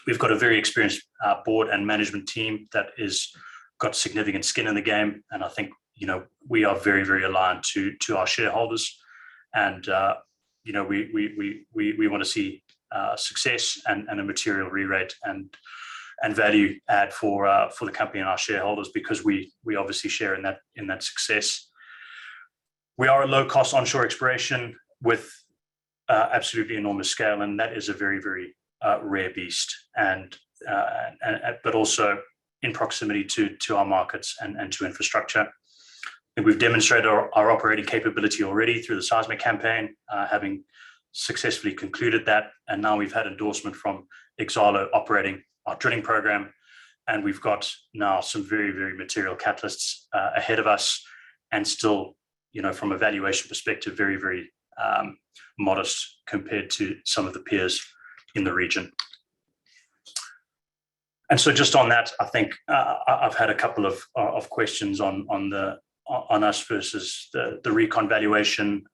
We've got a very experienced board and management team that is got significant skin in the game, and I think we are very, very aligned to our shareholders, and we want to see success and a material re-rate and value add for the company and our shareholders, because we obviously share in that success. We are a low-cost onshore exploration with absolutely enormous scale, and that is a very, very rare beast. And but also in proximity to our markets and to infrastructure. And we've demonstrated our operating capability already through the Seismic campaign, having successfully concluded that. And now we've had endorsement from Exalo operating our drilling program. And we've got now some very, very material catalysts ahead of us, and still, from a valuation perspective, very, very modest compared to some of the peers in the region. And so just on that, I think I've had a couple of questions on us versus the Recon valuation.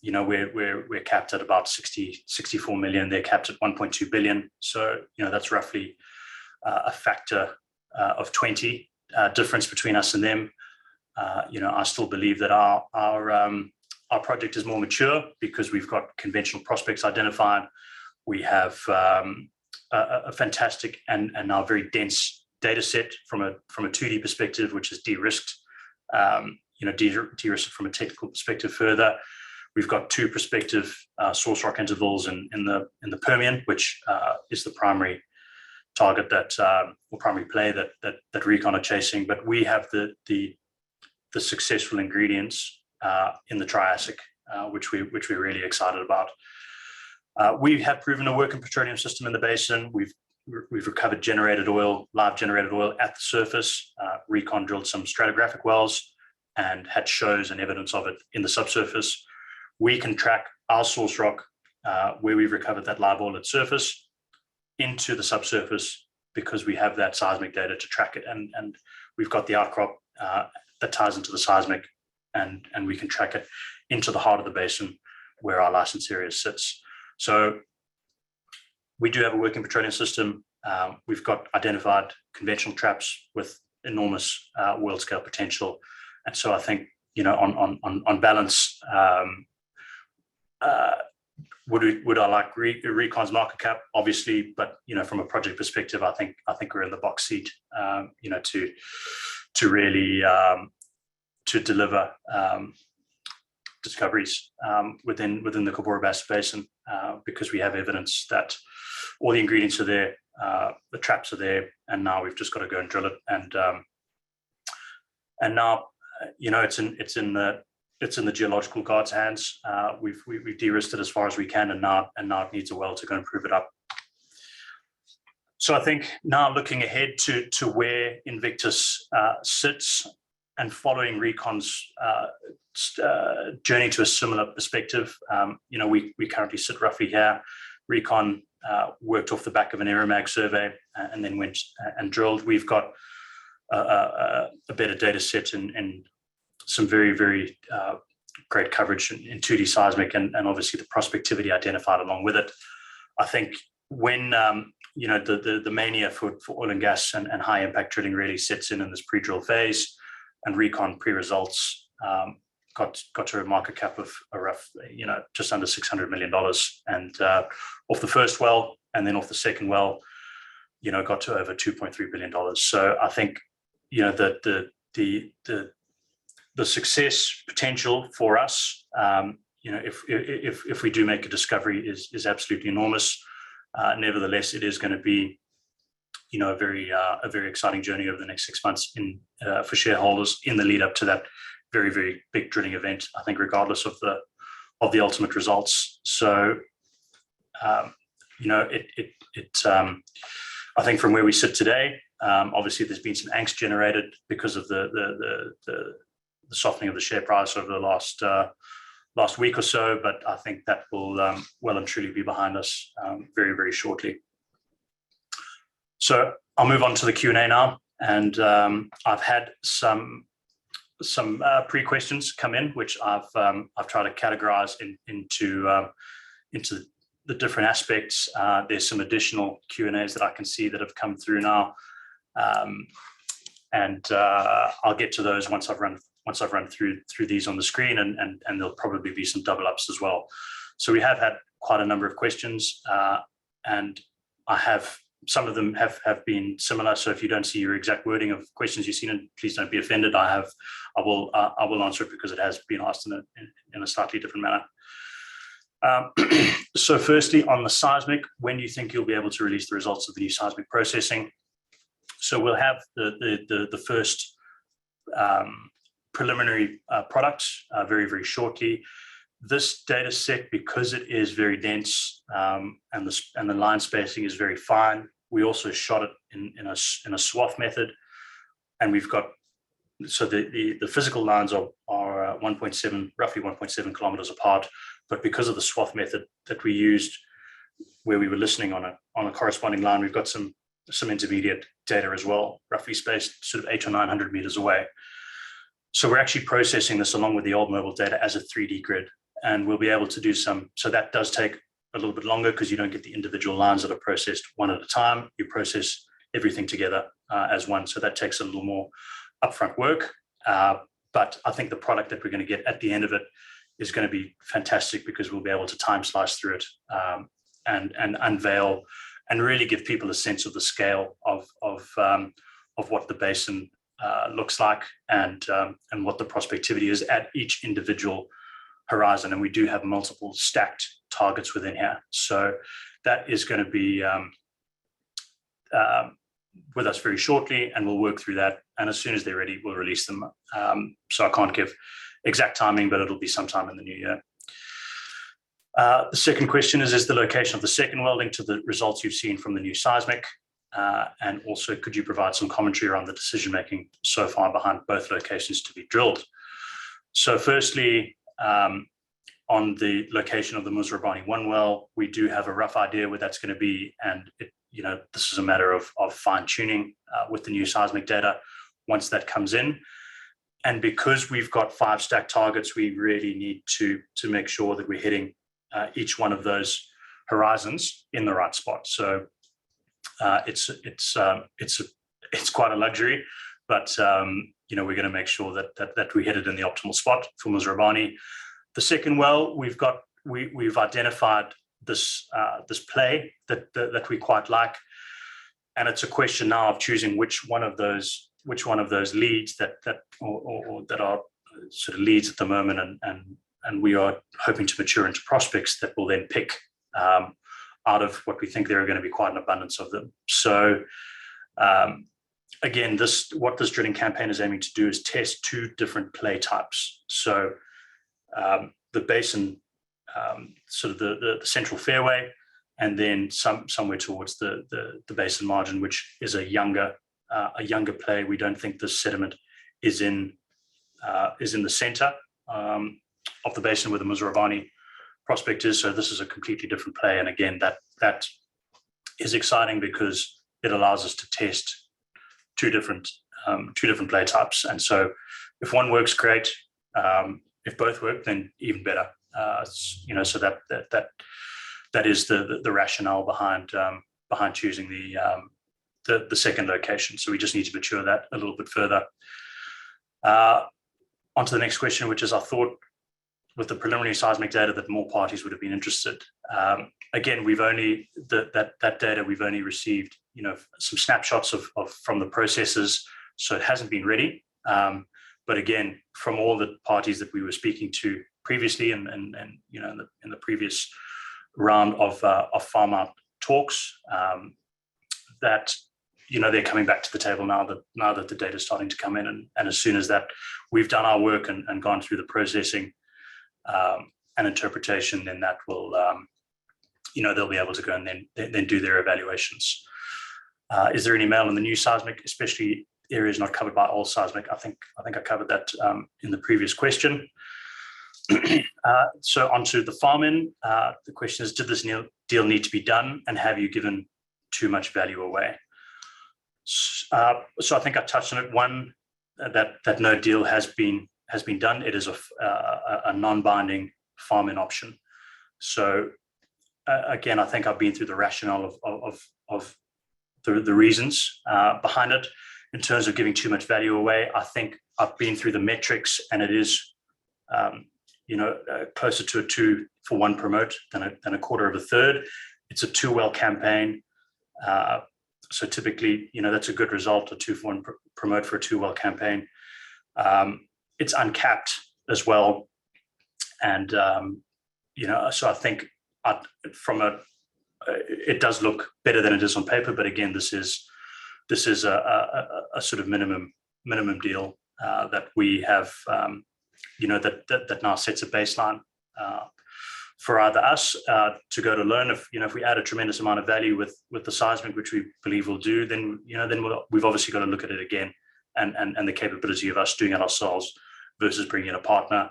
We're capped at about 64 million. They're capped at 1.2 billion. So, that's roughly a factor of 20 difference between us and them. I still believe that our project is more mature because we've got conventional prospects identified. We have a fantastic and now very dense data set from a 2D perspective, which is de-risked. De-risked from a technical perspective further. We've got 2 prospective source rock intervals in the Permian, which is the primary target or primary play that Recon are chasing. But we have the successful ingredients in the Triassic, which we're really excited about. We have proven a working petroleum system in the basin. We've recovered live generated oil at the surface. Recon drilled some stratigraphic wells and had shows and evidence of it in the subsurface. We can track our source rock where we've recovered that live oil at surface into the subsurface because we have that seismic data to track it, and we've got the outcrop that ties into the seismic, and we can track it into the heart of the basin where our license area sits. So we do have a working petroleum system. We've got identified conventional traps with enormous world scale potential, and so I think on balance, would I like Recon's market cap? Obviously, but from a project perspective, I think we're in the box seat. To really to deliver discoveries within the Cabora Bassa Basin, because we have evidence that all the ingredients are there, the traps are there, and now we've just got to go and drill it. And now it's in the geological gods' hands. We've de-risked it as far as we can, and now it needs a well to go and prove it up. So I think now looking ahead to where Invictus sits and following Recon's journey to a similar perspective, we currently sit roughly here. Recon worked off the back of an Aeromag survey and then went and drilled. We've got a better data set and some very, very great coverage in 2D seismic and obviously the prospectivity identified along with it. I think when the mania for oil and gas and high impact drilling really sets in this pre-drill phase, and Recon pre-results got to a market cap of a rough, just under $600 million, and off the first well and then off the second well, got to over $2.3 billion. So I think the success potential for us, if we do make a discovery, is absolutely enormous. Nevertheless, it is going to be, a very exciting journey over the next 6 months for shareholders in the lead up to that very, very big drilling event. I think, regardless of the ultimate results. So, I think from where we sit today, obviously there's been some angst generated because of the softening of the share price over the last week or so, but I think that will well and truly be behind us very, very shortly. So I'll move on to the Q&A now, and I've had some pre-questions come in, which I've tried to categorize into the different aspects. There's some additional Q&As that I can see that have come through now, and I'll get to those once I've run through these on the screen, and there'll probably be some double ups as well. So we have had quite a number of questions, and some of them have been similar. So if you don't see your exact wording of questions you've seen, please don't be offended. I will answer it because it has been asked in a slightly different manner. So firstly, on the seismic, when do you think you'll be able to release the results of the new seismic processing? So we'll have the first preliminary product very, very shortly. This data set, because it is very dense and the line spacing is very fine, we also shot it in a swath method, and we've got, so the physical lines are 1.7, roughly 1.7 kilometers apart, but because of the swath method that we used, where we were listening on a corresponding line, we've got some intermediate data as well, roughly spaced sort of 800 or 900 meters away. So we're actually processing this along with the old mobile data as a 3D grid, and we'll be able to do some. So that does take a little bit longer because you don't get the individual lines that are processed one at a time. You process everything together as one. So that takes a little more upfront work. But I think the product that we're going to get at the end of it is going to be fantastic, because we'll be able to time slice through it and unveil and really give people a sense of the scale of what the basin looks like, and what the prospectivity is at each individual horizon. And we do have multiple stacked targets within here, so that is going to be with us very shortly, and we'll work through that, and as soon as they're ready, we'll release them. So I can't give exact timing, but it'll be sometime in the new year. The second question is the location of the second well linked to the results you've seen from the new seismic? And also, could you provide some commentary around the decision-making so far behind both locations to be drilled? So firstly, on the location of the Muzrabani-1 well, we do have a rough idea where that's going to be, and this is a matter of fine-tuning with the new seismic data once that comes in. And because we've got 5 stacked targets, we really need to make sure that we're hitting each one of those horizons in the right spot. So it's quite a luxury, but we're going to make sure that we hit it in the optimal spot for Muzrabani. The second well, we've identified this play that we quite like, and it's a question now of choosing which one of those leads that are sort of leads at the moment, and we are hoping to mature into prospects that will then pick out of what we think there are going to be quite an abundance of them. So again, what this drilling campaign is aiming to do is test 2 different play types. So the basin, sort of the central fairway, and then somewhere towards the basin margin, which is a younger play. We don't think the sediment is in the center of the basin where the Muzrabani prospect is. So this is a completely different play, and again, that is exciting because it allows us to test 2 different play types. And so if one works, great. If both work, then even better. So that is the rationale behind choosing the second location. So we just need to mature that a little bit further. On to the next question, which is, I thought with the preliminary seismic data that more parties would have been interested. Again, we've only that data we've only received some snapshots of from the processes, so it hasn't been ready. But again, from all the parties that we were speaking to previously, and in the previous round of farm out talks, that they're coming back to the table now that the data is starting to come in, and as soon as that we've done our work and gone through the processing and interpretation, then that will they'll be able to go and then do their evaluations. Is there any mail in the new seismic, especially areas not covered by old seismic? I think I covered that in the previous question. So onto the farm-in. The question is, did this deal need to be done, and have you given too much value away? So I think I touched on it. One, that no deal has been done. It is a non-binding farm-in option. So again, I think I've been through the rationale of the reasons behind it. In terms of giving too much value away, I think I've been through the metrics, and it is closer to a 2-for-1 promote than a quarter of a third. It's a 2-well campaign. So typically, that's a good result, a 2-for-1 promote for a 2-well campaign. It's uncapped as well. And so I think it does look better than it is on paper, but again, this is a sort of minimum deal that we have, that now sets a baseline for either us to go to learn. If we add a tremendous amount of value with the seismic, which we believe we'll do, then we've obviously got to look at it again, and the capability of us doing it ourselves versus bringing in a partner,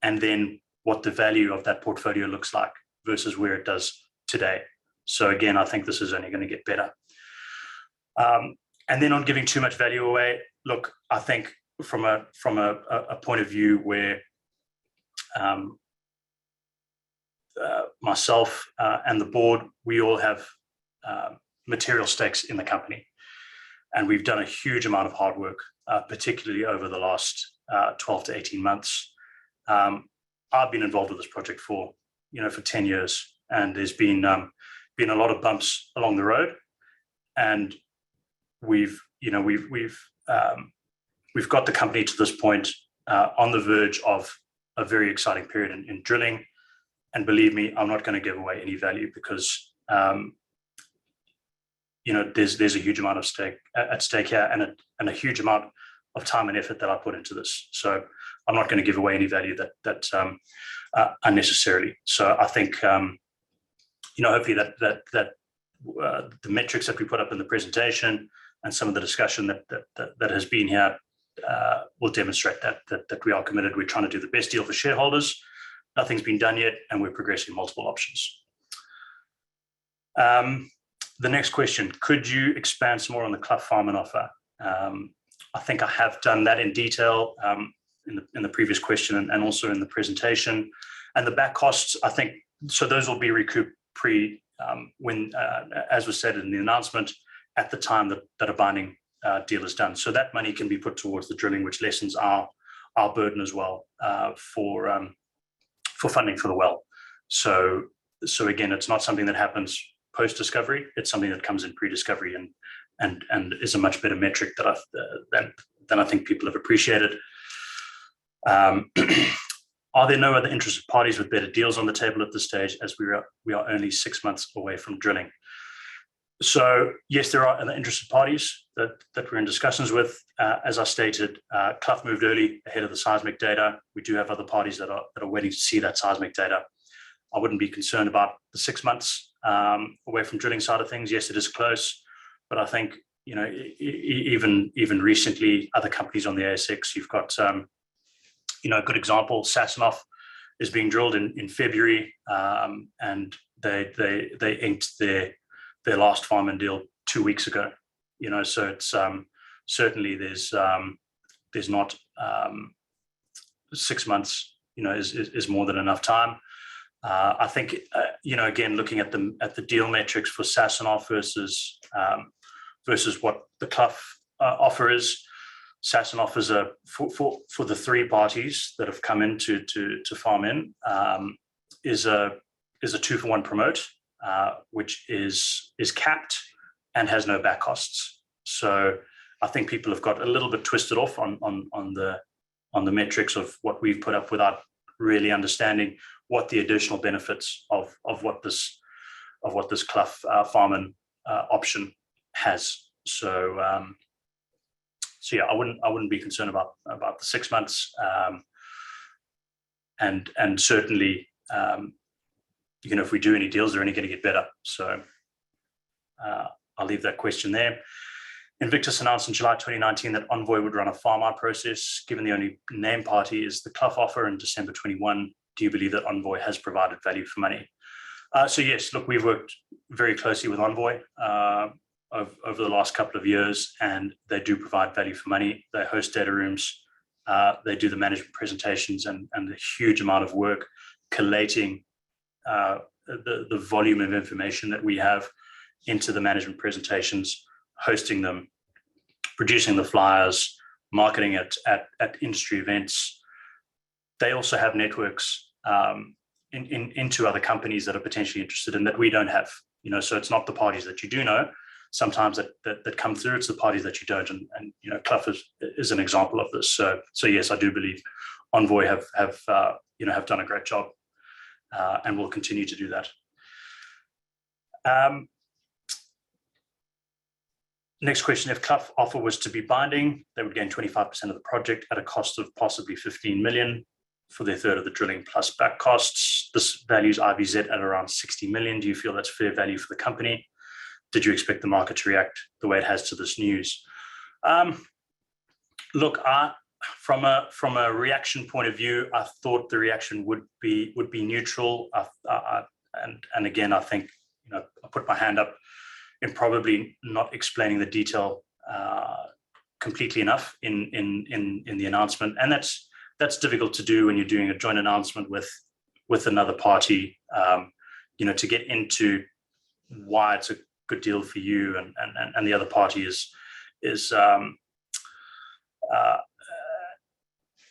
and then what the value of that portfolio looks like versus where it does today. So again, I think this is only going to get better. And then on giving too much value away, look, I think from a point of view where myself and the board, we all have material stakes in the company, and we've done a huge amount of hard work, particularly over the last 12 to 18 months. I've been involved with this project for 10 years, and there's been a lot of bumps along the road, and we've got the company to this point on the verge of a very exciting period in drilling. And believe me, I'm not going to give away any value because there's a huge amount of at stake here, and a huge amount of time and effort that I put into this. So I'm not going to give away any value that unnecessarily. So I think hopefully that the metrics that we put up in the presentation and some of the discussion that has been here will demonstrate that we are committed. We're trying to do the best deal for shareholders. Nothing's been done yet, and we're progressing multiple options. The next question: could you expand some more on the Clough farm-in offer? I think I have done that in detail in the previous question and also in the presentation. And the back costs, I think, so those will be recouped when, as was said in the announcement, at the time that a binding deal is done. So that money can be put towards the drilling, which lessens our burden as well for funding for the well. So again, it's not something that happens post-discovery. It's something that comes in pre-discovery and is a much better metric than I think people have appreciated. Are there no other interested parties with better deals on the table at this stage, as we are only 6 months away from drilling? So yes, there are other interested parties that we're in discussions with. As I stated, Clough moved early ahead of the seismic data. We do have other parties that are waiting to see that seismic data. I wouldn't be concerned about the 6 months away from drilling side of things. Yes, it is close, but I think even recently, other companies on the ASX, you've got a good example. Sasanoff is being drilled in February, and they inked their last farm-in deal 2 weeks ago. So it's certainly there's not 6 months. Is more than enough time. I think again, looking at the deal metrics for Sasanoff versus what the Clough offer is. Sasanoff is for the three parties that have come in to farm in is a 2-for-1 promote, which is capped and has no back costs. So I think people have got a little bit twisted off on the metrics of what we've put up without really understanding what the additional benefits of what this Clough farm-in option has. So yeah, I wouldn't be concerned about the 6 months, and certainly if we do any deals, they're only going to get better. So I'll leave that question there. Invictus announced in July 2019 that Envoy would run a farm-out process. Given the only named party is the Clough offer in December 21, do you believe that Envoy has provided value for money? So yes, look, we've worked very closely with Envoy over the last couple of years, and they do provide value for money. They host data rooms, they do the management presentations, and a huge amount of work collating the volume of information that we have into the management presentations, hosting them, producing the flyers, marketing it at industry events. They also have networks into other companies that are potentially interested in that we don't have. So it's not the parties that you do know sometimes that come through, it's the parties that you don't, and Clough is an example of this. So yes, I do believe Envoy have done a great job. and we'll continue to do that. Next question, if Clough offer was to be binding, they would gain 25% of the project at a cost of possibly 15 million for their third of the drilling plus back costs. This values IVZ at around 60 million. Do you feel that's fair value for the company? Did you expect the market to react the way it has to this news? Look, from a reaction point of view, I thought the reaction would be neutral. And again, I think, I put my hand up in probably not explaining the detail completely enough in the announcement, and that's difficult to do when you're doing a joint announcement with another party. To get into why it's a good deal for you and the other party is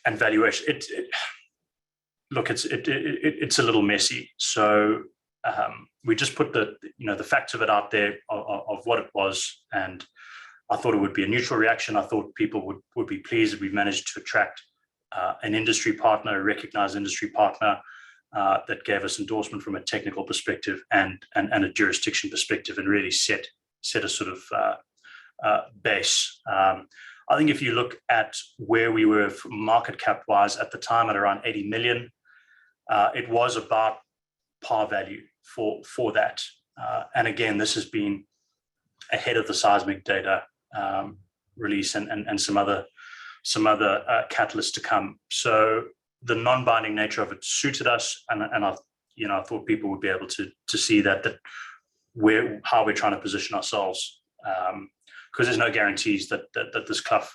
and valuation. Look, it's a little messy. So we just put the facts of it out there of what it was, and I thought it would be a neutral reaction. I thought people would be pleased that we've managed to attract an industry partner, a recognized industry partner that gave us endorsement from a technical perspective and a jurisdiction perspective, and really set a sort of base. I think if you look at where we were market cap wise at the time at around 80 million, it was about par value for that. And again, this has been ahead of the seismic data release and some other catalysts to come. So the non-binding nature of it suited us, and I thought people would be able to see that how we're trying to position ourselves, because there's no guarantees that this Clough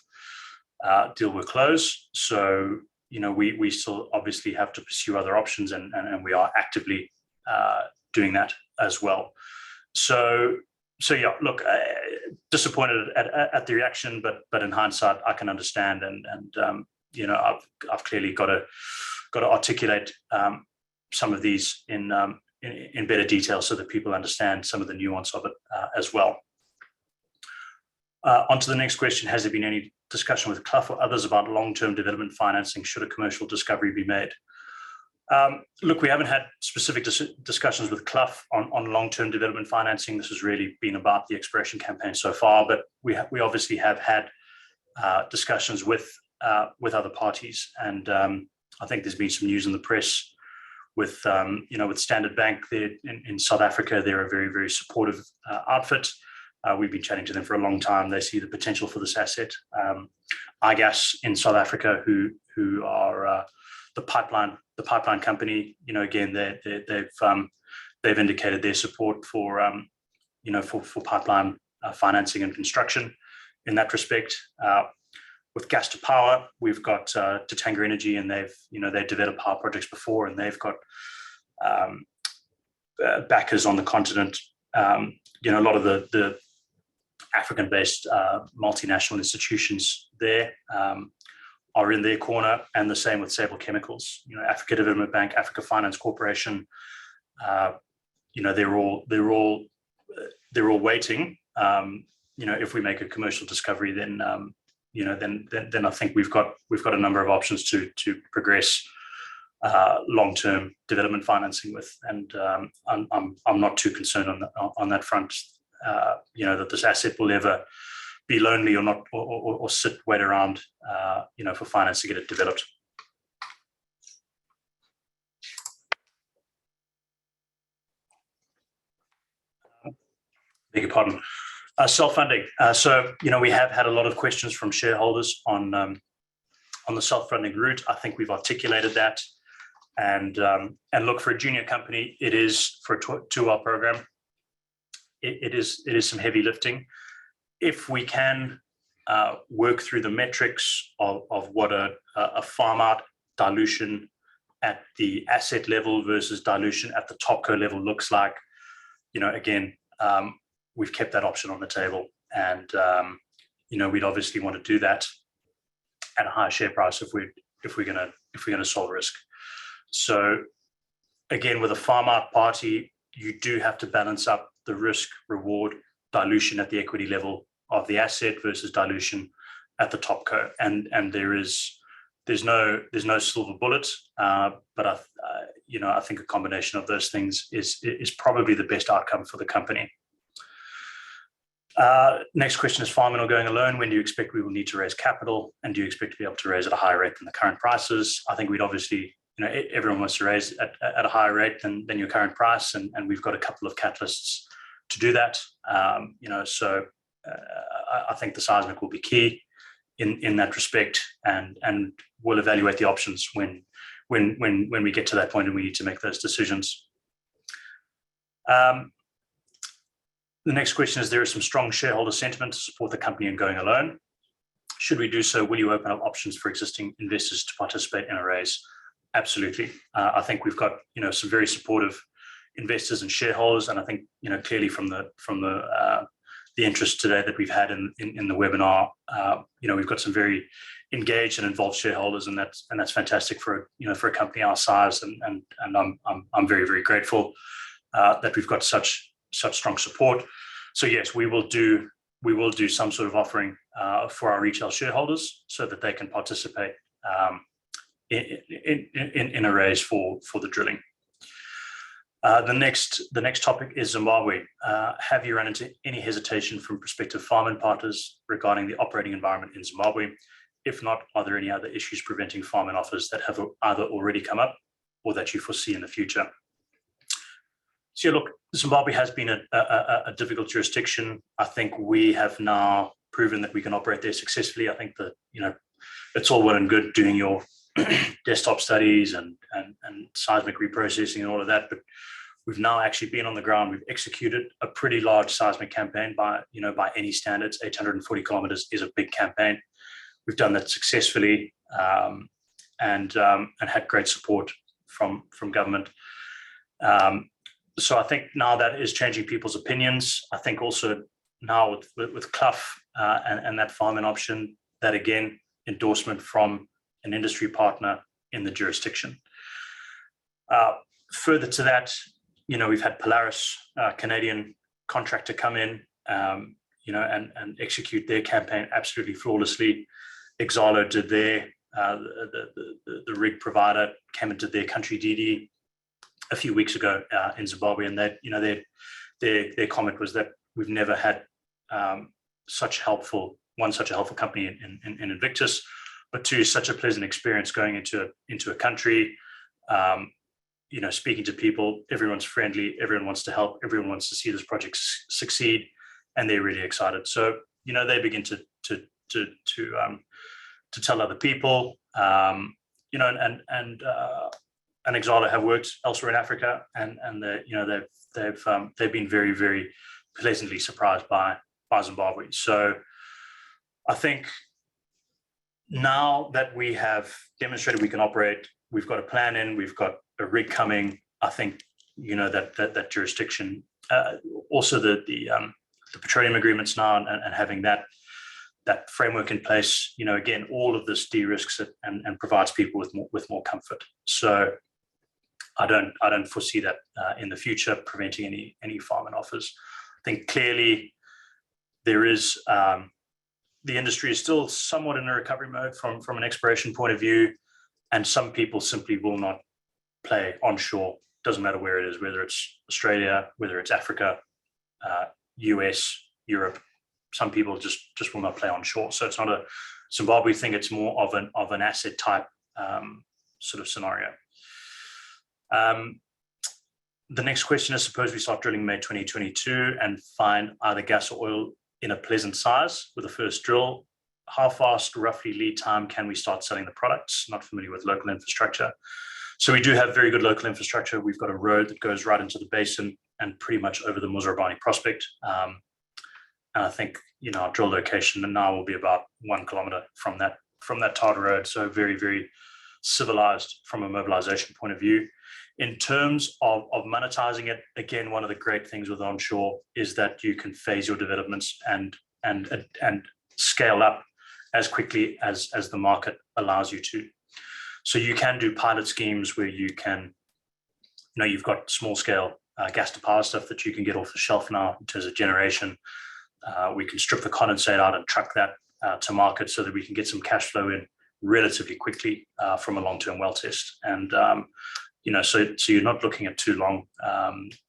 deal will close. So we still obviously have to pursue other options, and we are actively doing that as well. So yeah, look, disappointed at the reaction, but in hindsight, I can understand, and I've clearly got to articulate some of these in better detail so that people understand some of the nuance of it as well. On to the next question. Has there been any discussion with Clough or others about long-term development financing should a commercial discovery be made? Look, we haven't had specific discussions with Clough on long-term development financing. This has really been about the exploration campaign so far, but we obviously have had discussions with other parties, and I think there's been some news in the press with Standard Bank there in South Africa. They're a very, very supportive outfit. We've been chatting to them for a long time. They see the potential for this asset. iGas in South Africa, who are the pipeline company, again, they've indicated their support for pipeline financing and construction in that respect. With gas to power, we've got Tatanga Energy, and they've developed power projects before, and they've got backers on the continent. A lot of the African-based multinational institutions there are in their corner, and the same with Sable Chemicals. Africa Development Bank, Africa Finance Corporation. They're all waiting. If we make a commercial discovery, then I think we've got a number of options to progress long-term development financing with, and I'm not too concerned on that front. That this asset will ever be lonely or not, or wait around, for finance to get it developed. Beg your pardon. Self-funding. So we have had a lot of questions from shareholders on the self-funding route. I think we've articulated that, and look, for a junior company, it is for a 2-well program. It is some heavy lifting. If we can work through the metrics of what a farm out dilution at the asset level versus dilution at the topco level looks like, again, we've kept that option on the table, and we'd obviously want to do that at a higher share price if we're gonna solve risk. So again, with a farm out party, you do have to balance up the risk reward dilution at the equity level of the asset versus dilution at the topco, and there is there's no silver bullet, but I think a combination of those things is probably the best outcome for the company. Next question is farming or going alone. When do you expect we will need to raise capital, and do you expect to be able to raise at a higher rate than the current prices? I think we'd obviously, everyone wants to raise at a higher rate than your current price, and we've got a couple of catalysts to do that. So I think the seismic will be key in that respect, and we'll evaluate the options when we get to that point and we need to make those decisions. The next question is, there is some strong shareholder sentiment to support the company in going alone. Should we do so, will you open up options for existing investors to participate in a raise? Absolutely. I think we've got some very supportive investors and shareholders, and I think clearly from the interest today that we've had in the webinar, we've got some very engaged and involved shareholders, and that's fantastic for a company our size, and I'm very, very grateful that we've got such strong support. So yes, we will do some sort of offering for our retail shareholders so that they can participate in a raise for the drilling. The next topic is Zimbabwe. Have you run into any hesitation from prospective farm-in partners regarding the operating environment in Zimbabwe? If not, are there any other issues preventing farm-in offers that have either already come up or that you foresee in the future? So look, Zimbabwe has been a difficult jurisdiction. I think we have now proven that we can operate there successfully. I think that it's all well and good doing your desktop studies and seismic reprocessing and all of that, but we've now actually been on the ground. We've executed a pretty large seismic campaign by any standards. 840 kilometers is a big campaign. We've done that successfully, and had great support from government. So I think now that is changing people's opinions. I think also now with Clough and that farming option, that again, endorsement from an industry partner in the jurisdiction. Further to that, we've had Polaris, Canadian contractor, come in, and execute their campaign absolutely flawlessly. Exalo did their, the rig provider came and did their country DD a few weeks ago in Zimbabwe, and their comment was that we've never had such a helpful company in Invictus, but two, such a pleasant experience going into a country, speaking to people. Everyone's friendly, everyone wants to help, everyone wants to see this project succeed, and they're really excited. So they begin to tell other people, and Exalo have worked elsewhere in Africa, and they've been very, very pleasantly surprised by Zimbabwe. So I think now that we have demonstrated we can operate, we've got a plan in, we've got a rig coming. I think that jurisdiction, also the petroleum agreements now, and having that framework in place, again, all of this de-risks it and provides people with more comfort. So I don't foresee that in the future preventing any farm-in offers. I think clearly there is the industry is still somewhat in a recovery mode from an exploration point of view, and some people simply will not play onshore. Doesn't matter where it is, whether it's Australia, whether it's Africa, US, Europe. Some people just will not play onshore. So it's not a Zimbabwe thing. It's more of an asset type sort of scenario. The next question is, suppose we start drilling May 2022 and find either gas or oil in a pleasant size with the first drill. How fast, roughly, lead time can we start selling the products? Not familiar with local infrastructure. So we do have very good local infrastructure. We've got a road that goes right into the basin and pretty much over the Muzarabani prospect. And I think our drill location now will be about 1 kilometer from that tarred road. So very, very civilized from a mobilization point of view. In terms of monetizing it, again, one of the great things with onshore is that you can phase your developments and scale up as quickly as the market allows you to. So you can do pilot schemes where you can, you've got small scale gas to power stuff that you can get off the shelf now in terms of generation. We can strip the condensate out and truck that to market so that we can get some cash flow in relatively quickly from a long-term well test. And so you're not looking at too long.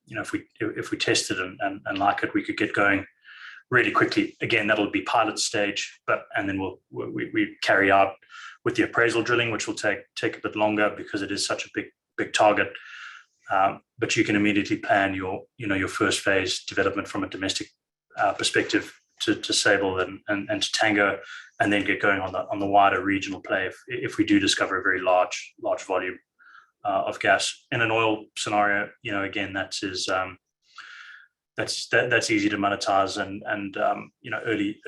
If we test it and like it, we could get going really quickly. Again, that'll be pilot stage, and then we carry out with the appraisal drilling, which will take a bit longer because it is such a big target. But you can immediately plan your first phase development from a domestic perspective to Sable and to Tango, and then get going on the wider regional play if we do discover a very large volume of gas. In an oil scenario, again, that's easy to monetize, and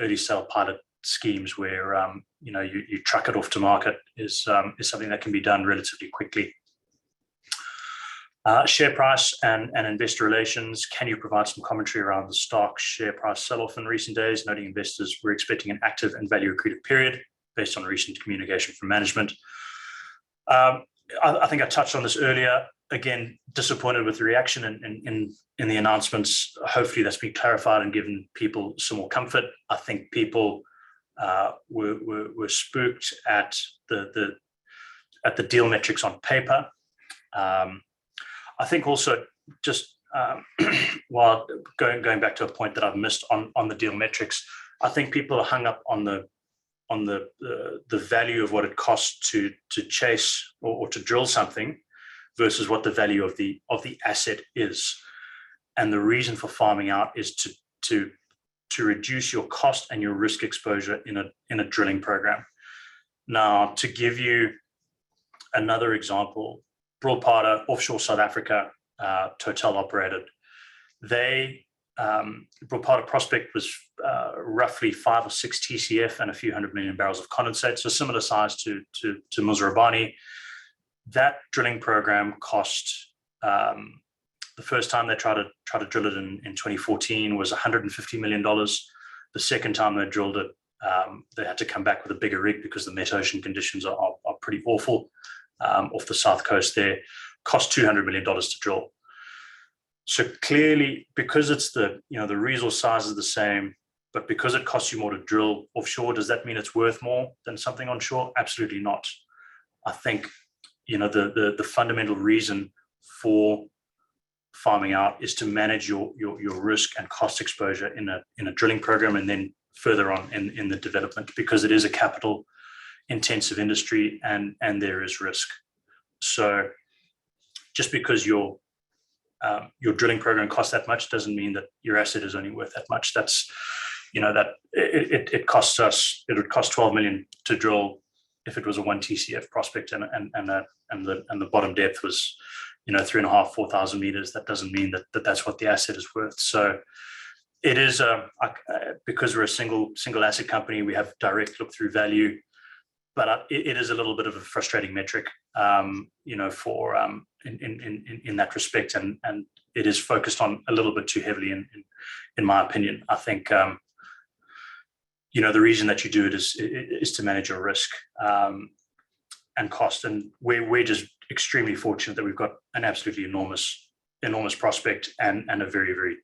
early sale pilot schemes where you truck it off to market is something that can be done relatively quickly. Share price and investor relations. Can you provide some commentary around the stock share price sell-off in recent days, noting investors were expecting an active and value accretive period based on recent communication from management? I think I touched on this earlier. Again, disappointed with the reaction in the announcements. Hopefully that's been clarified and given people some more comfort. I think people were spooked at the deal metrics on paper. I think also just while going back to a point that I've missed on the deal metrics, I think people are hung up on the value of what it costs to chase or to drill something versus what the value of the asset is. And the reason for farming out is to reduce your cost and your risk exposure in a drilling program. Now, to give you another example, Broadwater, offshore South Africa, Total operated. Broadwater prospect was roughly 5 or 6 TCF and a few 100 million barrels of condensate, so similar size to Muzarabani. That drilling program cost, the first time they tried to drill it in 2014 was $150 million. The second time they drilled it, they had to come back with a bigger rig because the met ocean conditions are pretty awful off the south coast there. Cost $200 million to drill. So clearly, because it's the resource size is the same, but because it costs you more to drill offshore, does that mean it's worth more than something onshore? Absolutely not. I think the fundamental reason for farming out is to manage your risk and cost exposure in a drilling program, and then further on in the development, because it is a capital intensive industry and there is risk. So just because your drilling program costs that much doesn't mean that your asset is only worth that much. That's it costs us. It would cost 12 million to drill if it was a 1 TCF prospect and the bottom depth was 3,500, 4,000 meters. That doesn't mean that's what the asset is worth. So it is because we're a single asset company, we have direct look through value, but it is a little bit of a frustrating metric, for in that respect, and it is focused on a little bit too heavily in my opinion. I think the reason that you do it is to manage your risk and cost, and we're just extremely fortunate that we've got an absolutely enormous prospect and a very, very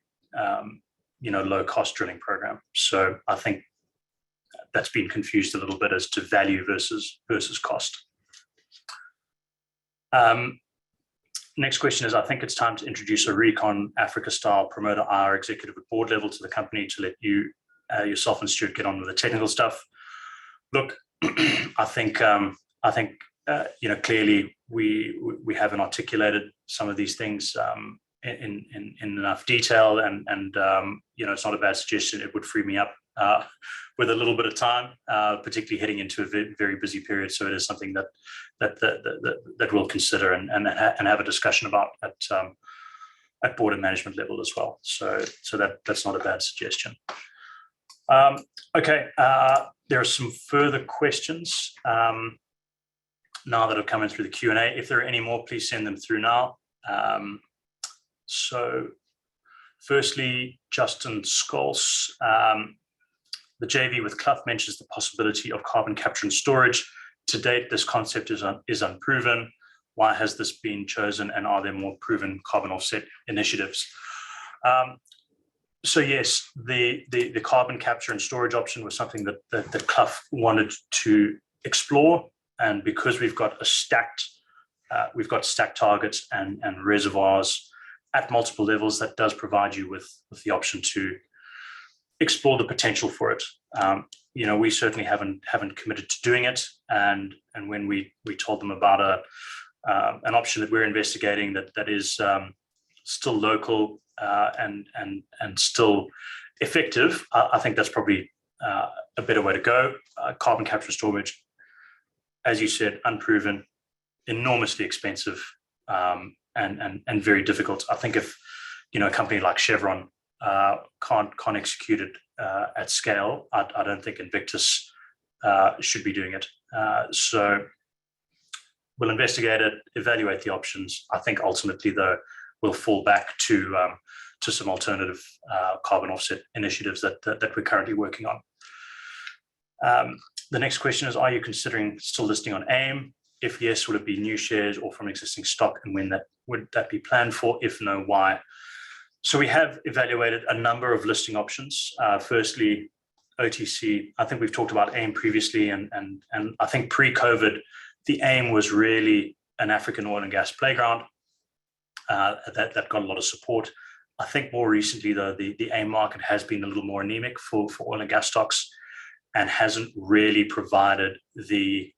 low cost drilling program. So I think that's been confused a little bit as to value versus cost. Next question is, I think it's time to introduce a Recon Africa style promoter IR executive at board level to the company to let you yourself and Stuart get on with the technical stuff. Look, I think clearly we haven't articulated some of these things in enough detail, and it's not a bad suggestion. It would free me up with a little bit of time, particularly heading into a very busy period. So it is something that we'll consider and have a discussion about at board and management level as well. So that's not a bad suggestion. Okay, there are some further questions now that have come in through the Q&A. If there are any more, please send them through now. So firstly, Justin Scholes, the JV with Clough mentions the possibility of carbon capture and storage. To date, this concept is unproven. Why has this been chosen, and are there more proven carbon offset initiatives? So yes, the carbon capture and storage option was something that Clough wanted to explore, and because we've got stacked targets and reservoirs at multiple levels, that does provide you with the option to explore the potential for it. We certainly haven't committed to doing it, and when we told them about an option that we're investigating that is still local and still effective, I think that's probably a better way to go. Carbon capture and storage, as you said, unproven, enormously expensive, and very difficult. I think if a company like Chevron can't execute it at scale, I don't think Invictus should be doing it. So we'll investigate it, evaluate the options. I think ultimately, though, we'll fall back to some alternative carbon offset initiatives that we're currently working on. The next question is, are you considering still listing on AIM? If yes, would it be new shares or from existing stock, and when would that be planned for? If no, why? So we have evaluated a number of listing options. Firstly, OTC. I think we've talked about AIM previously, and I think pre-COVID, the AIM was really an African oil and gas playground that got a lot of support. I think more recently, though, the AIM market has been a little more anemic for oil and gas stocks, and hasn't really provided the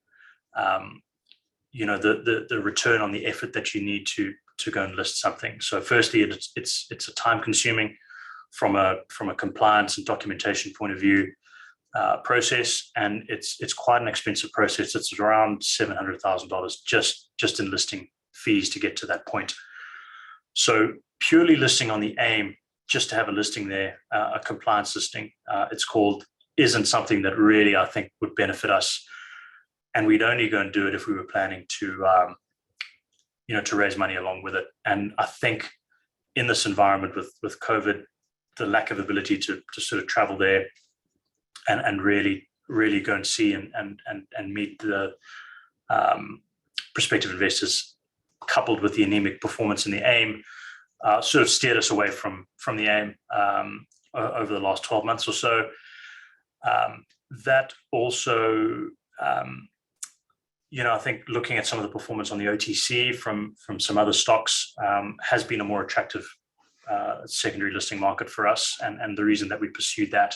return on the effort that you need to go and list something. So firstly, it's a time consuming from a compliance and documentation point of view process, and it's quite an expensive process. It's around $700,000 just in listing fees to get to that point. So purely listing on the AIM, just to have a listing there, a compliance listing, it's called, isn't something that really I think would benefit us. And we'd only go and do it if we were planning to raise money along with it. And I think in this environment with COVID, the lack of ability to sort of travel there and really go and see and meet the prospective investors, coupled with the anemic performance in the AIM, sort of steered us away from the AIM over the last 12 months or so. That also, I think looking at some of the performance on the OTC from some other stocks has been a more attractive secondary listing market for us, and the reason that we pursued that.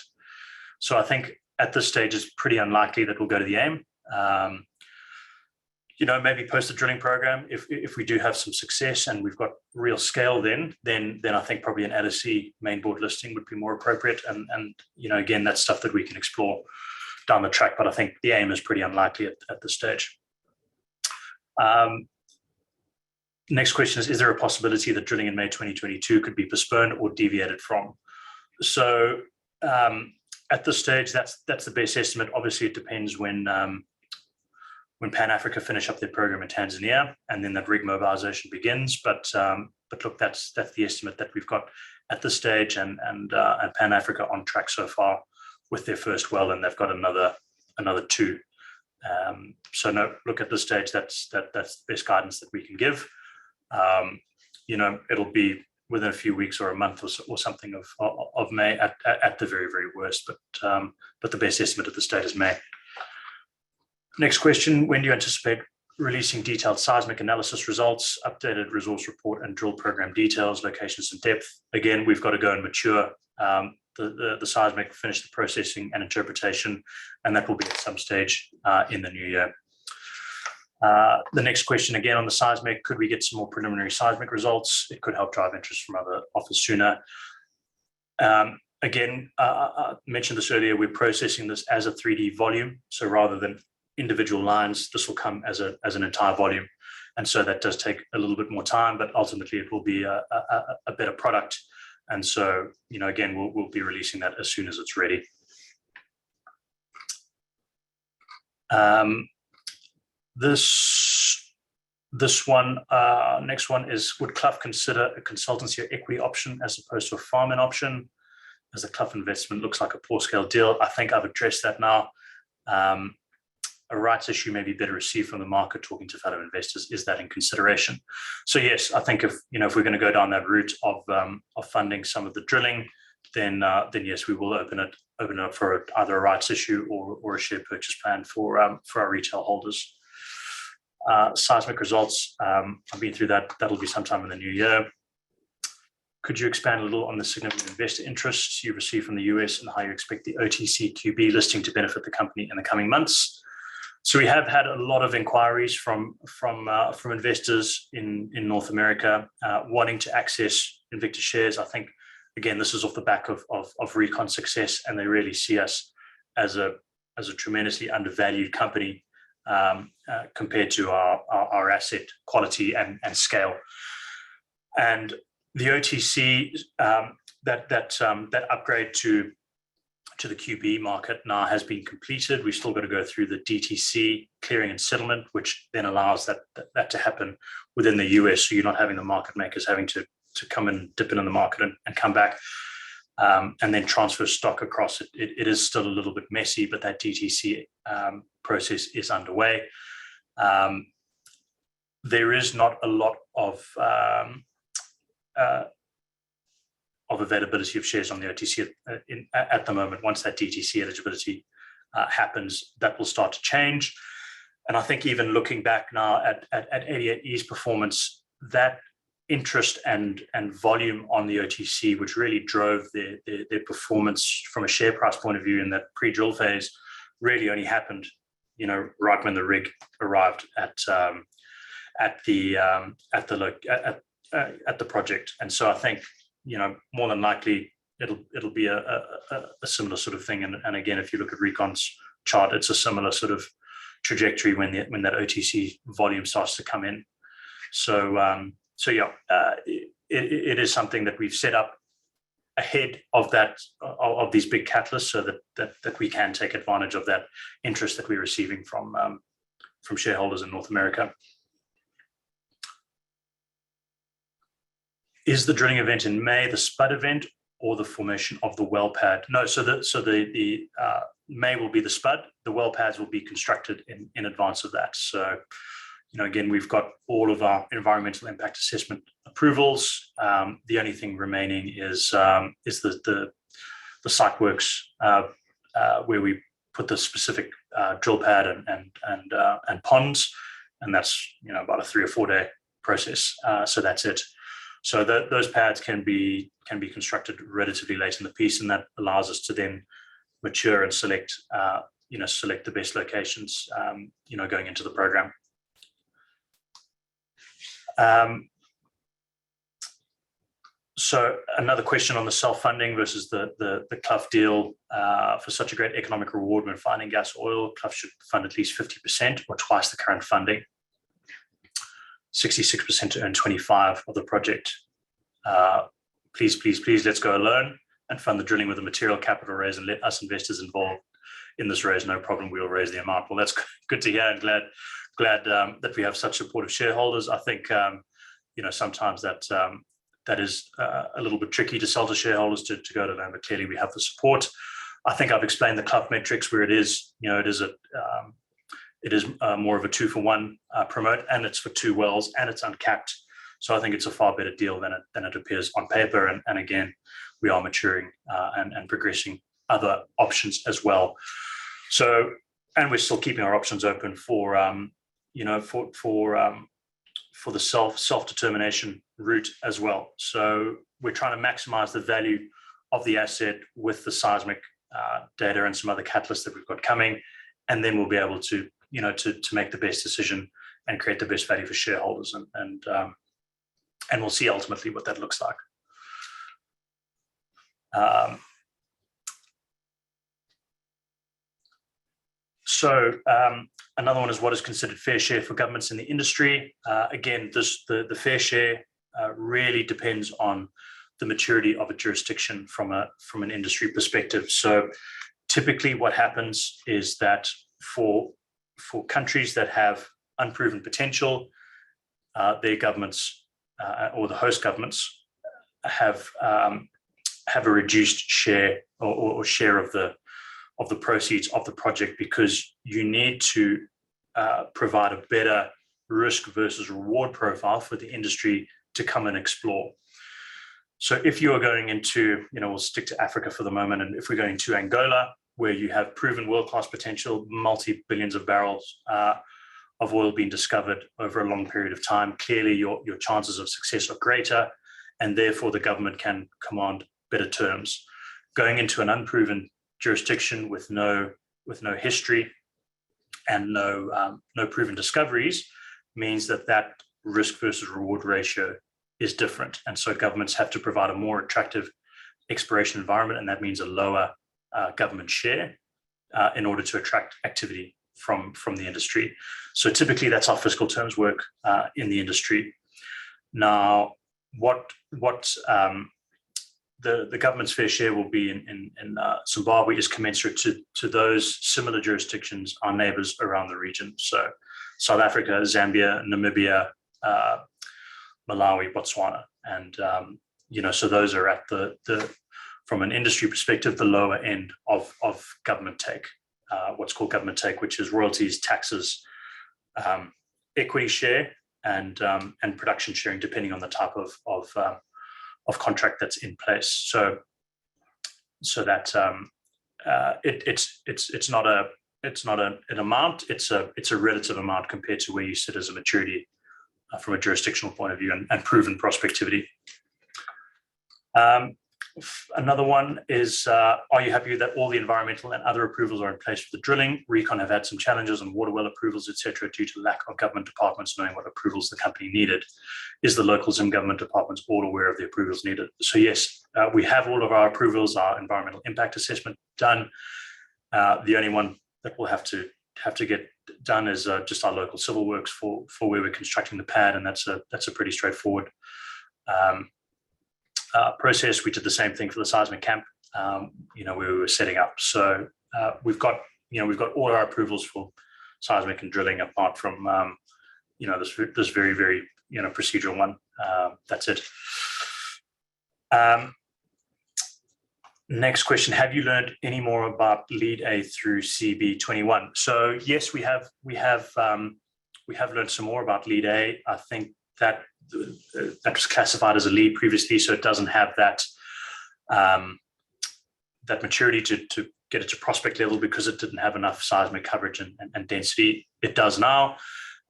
So I think at this stage it's pretty unlikely that we'll go to the AIM. Maybe post a drilling program. If we do have some success and we've got real scale, then I think probably an LSE main board listing would be more appropriate. And again, that's stuff that we can explore down the track. But I think the AIM is pretty unlikely at this stage. Next question is there a possibility that drilling in May 2022 could be postponed or deviated from? So at this stage, that's the best estimate. Obviously, it depends when Pan Africa finish up their program in Tanzania, and then that rig mobilization begins. But look, that's the estimate that we've got at this stage, and Pan Africa on track so far with their first well, and they've got another two. So no, look, at this stage, that's the best guidance that we can give. It'll be within a few weeks or a month or something of May at the very, very worst, but the best estimate at this stage is May. Next question, when do you anticipate releasing detailed seismic analysis results, updated resource report, and drill program details, locations, and depth? Again, we've got to go and mature the seismic, finish the processing and interpretation, and that will be at some stage in the new year. The next question, again on the seismic, could we get some more preliminary seismic results? It could help drive interest from other offers sooner. Again, I mentioned this earlier, we're processing this as a 3D volume. So rather than individual lines, this will come as an entire volume. And so that does take a little bit more time, but ultimately it will be a better product. And so, again, we'll be releasing that as soon as it's ready. This one, next one is, would Clough consider a consultancy or equity option as opposed to a farm-in option? As the Clough investment looks like a poor scale deal. I think I've addressed that now. A rights issue may be better received from the market. Talking to fellow investors, is that in consideration? So yes, I think if we're going to go down that route of funding some of the drilling then yes, we will open it up for either a rights issue or a share purchase plan for our retail holders. Seismic results, I've been through that. That'll be sometime in the new year. Could you expand a little on the significant investor interests you received from the US and how you expect the OTC QB listing to benefit the company in the coming months? So we have had a lot of inquiries from investors in North America wanting to access Invictus shares. I think, again, this is off the back of Recon success, and they really see us as a tremendously undervalued company compared to our asset quality and scale. And the OTC, that upgrade to the QB market now has been completed. We've still got to go through the DTC clearing and settlement, which then allows that to happen within the US. So you're not having the market makers having to come and dip in the market and come back and then transfer stock across it. It is still a little bit messy, but that DTC process is underway. There is not a lot of availability of shares on the OTC at the moment. Once that DTC eligibility happens, that will start to change. And I think even looking back now at 88E's performance, that interest and volume on the OTC, which really drove their performance from a share price point of view in that pre-drill phase, really only happened, right when the rig arrived at the project. And so I think, more than likely it'll be a similar sort of thing. And again, if you look at Recon's chart, it's a similar sort of trajectory when that OTC volume starts to come in. So yeah, it is something that we've set up ahead of these big catalysts, so that we can take advantage of that interest that we're receiving from shareholders in North America. Is the drilling event in May the spud event or the formation of the well pad? No, so the May will be the spud. The well pads will be constructed in advance of that. So, again, we've got all of our environmental impact assessment approvals. The only thing remaining is the site works where we put the specific drill pad and ponds, and that's about a 3 or 4 day process. So that's it. So those pads can be constructed relatively late in the piece, and that allows us to then mature and select the best locations going into the program. So another question on the self-funding versus the Clough deal. For such a great economic reward when finding gas oil, Clough should fund at least 50% or twice the current funding. 66% to earn 25% of the project. Please, let's go alone and fund the drilling with a material capital raise and let us investors involved in this raise. No problem, we will raise the amount. Well, that's good to hear, and glad that we have such supportive shareholders. I think sometimes that is a little bit tricky to sell to shareholders to go to them, but clearly we have the support. I think I've explained the Clough metrics where it is more of a 2-for-1 promote, and it's for 2 wells, and it's uncapped. So I think it's a far better deal than it appears on paper. And again, we are maturing and progressing other options as well. So, and we're still keeping our options open for the self-determination route as well. So we're trying to maximize the value of the asset with the seismic data and some other catalysts that we've got coming, and then we'll be able to make the best decision and create the best value for shareholders, and we'll see ultimately what that looks like. So another one is, what is considered fair share for governments in the industry? Again, the fair share really depends on the maturity of a jurisdiction from an industry perspective. So typically what happens is that for countries that have unproven potential, their governments or the host governments have a reduced share or share of the proceeds of the project, because you need to provide a better risk versus reward profile for the industry to come and explore. So if you are going into, we'll stick to Africa for the moment, and if we're going to Angola, where you have proven world-class potential, multi-billions of barrels of oil being discovered over a long period of time, clearly your chances of success are greater, and therefore the government can command better terms. Going into an unproven jurisdiction with no history and no proven discoveries means that risk versus reward ratio is different, and so governments have to provide a more attractive exploration environment, and that means a lower government share in order to attract activity from the industry. So typically that's how fiscal terms work in the industry. Now, what the government's fair share will be in Zimbabwe is commensurate to those similar jurisdictions, our neighbors around the region. So South Africa, Zambia, Namibia, Malawi, Botswana, and so those are at the from an industry perspective, the lower end of government take, what's called government take, which is royalties, taxes, equity share, and production sharing, depending on the type of contract that's in place. So that it's not an amount; it's a relative amount compared to where you sit as a maturity from a jurisdictional point of view and proven prospectivity. Another one is, are you happy that all the environmental and other approvals are in place for the drilling? Recon have had some challenges on water well approvals, etc., due to lack of government departments knowing what approvals the company needed. Is the local Zim government departments all aware of the approvals needed? So yes, we have all of our approvals, our environmental impact assessment done. The only one that will have to get done is just our local civil works for where we're constructing the pad, and that's a pretty straightforward process. We did the same thing for the seismic camp, where we were setting up. So we've got all our approvals for seismic and drilling, apart from this very, very procedural one. That's it. Next question: have you learned any more about Lead A through CB21? So yes, we have learned some more about Lead A. I think that was classified as a lead previously, so it doesn't have that maturity to get it to prospect level because it didn't have enough seismic coverage and density. It does now,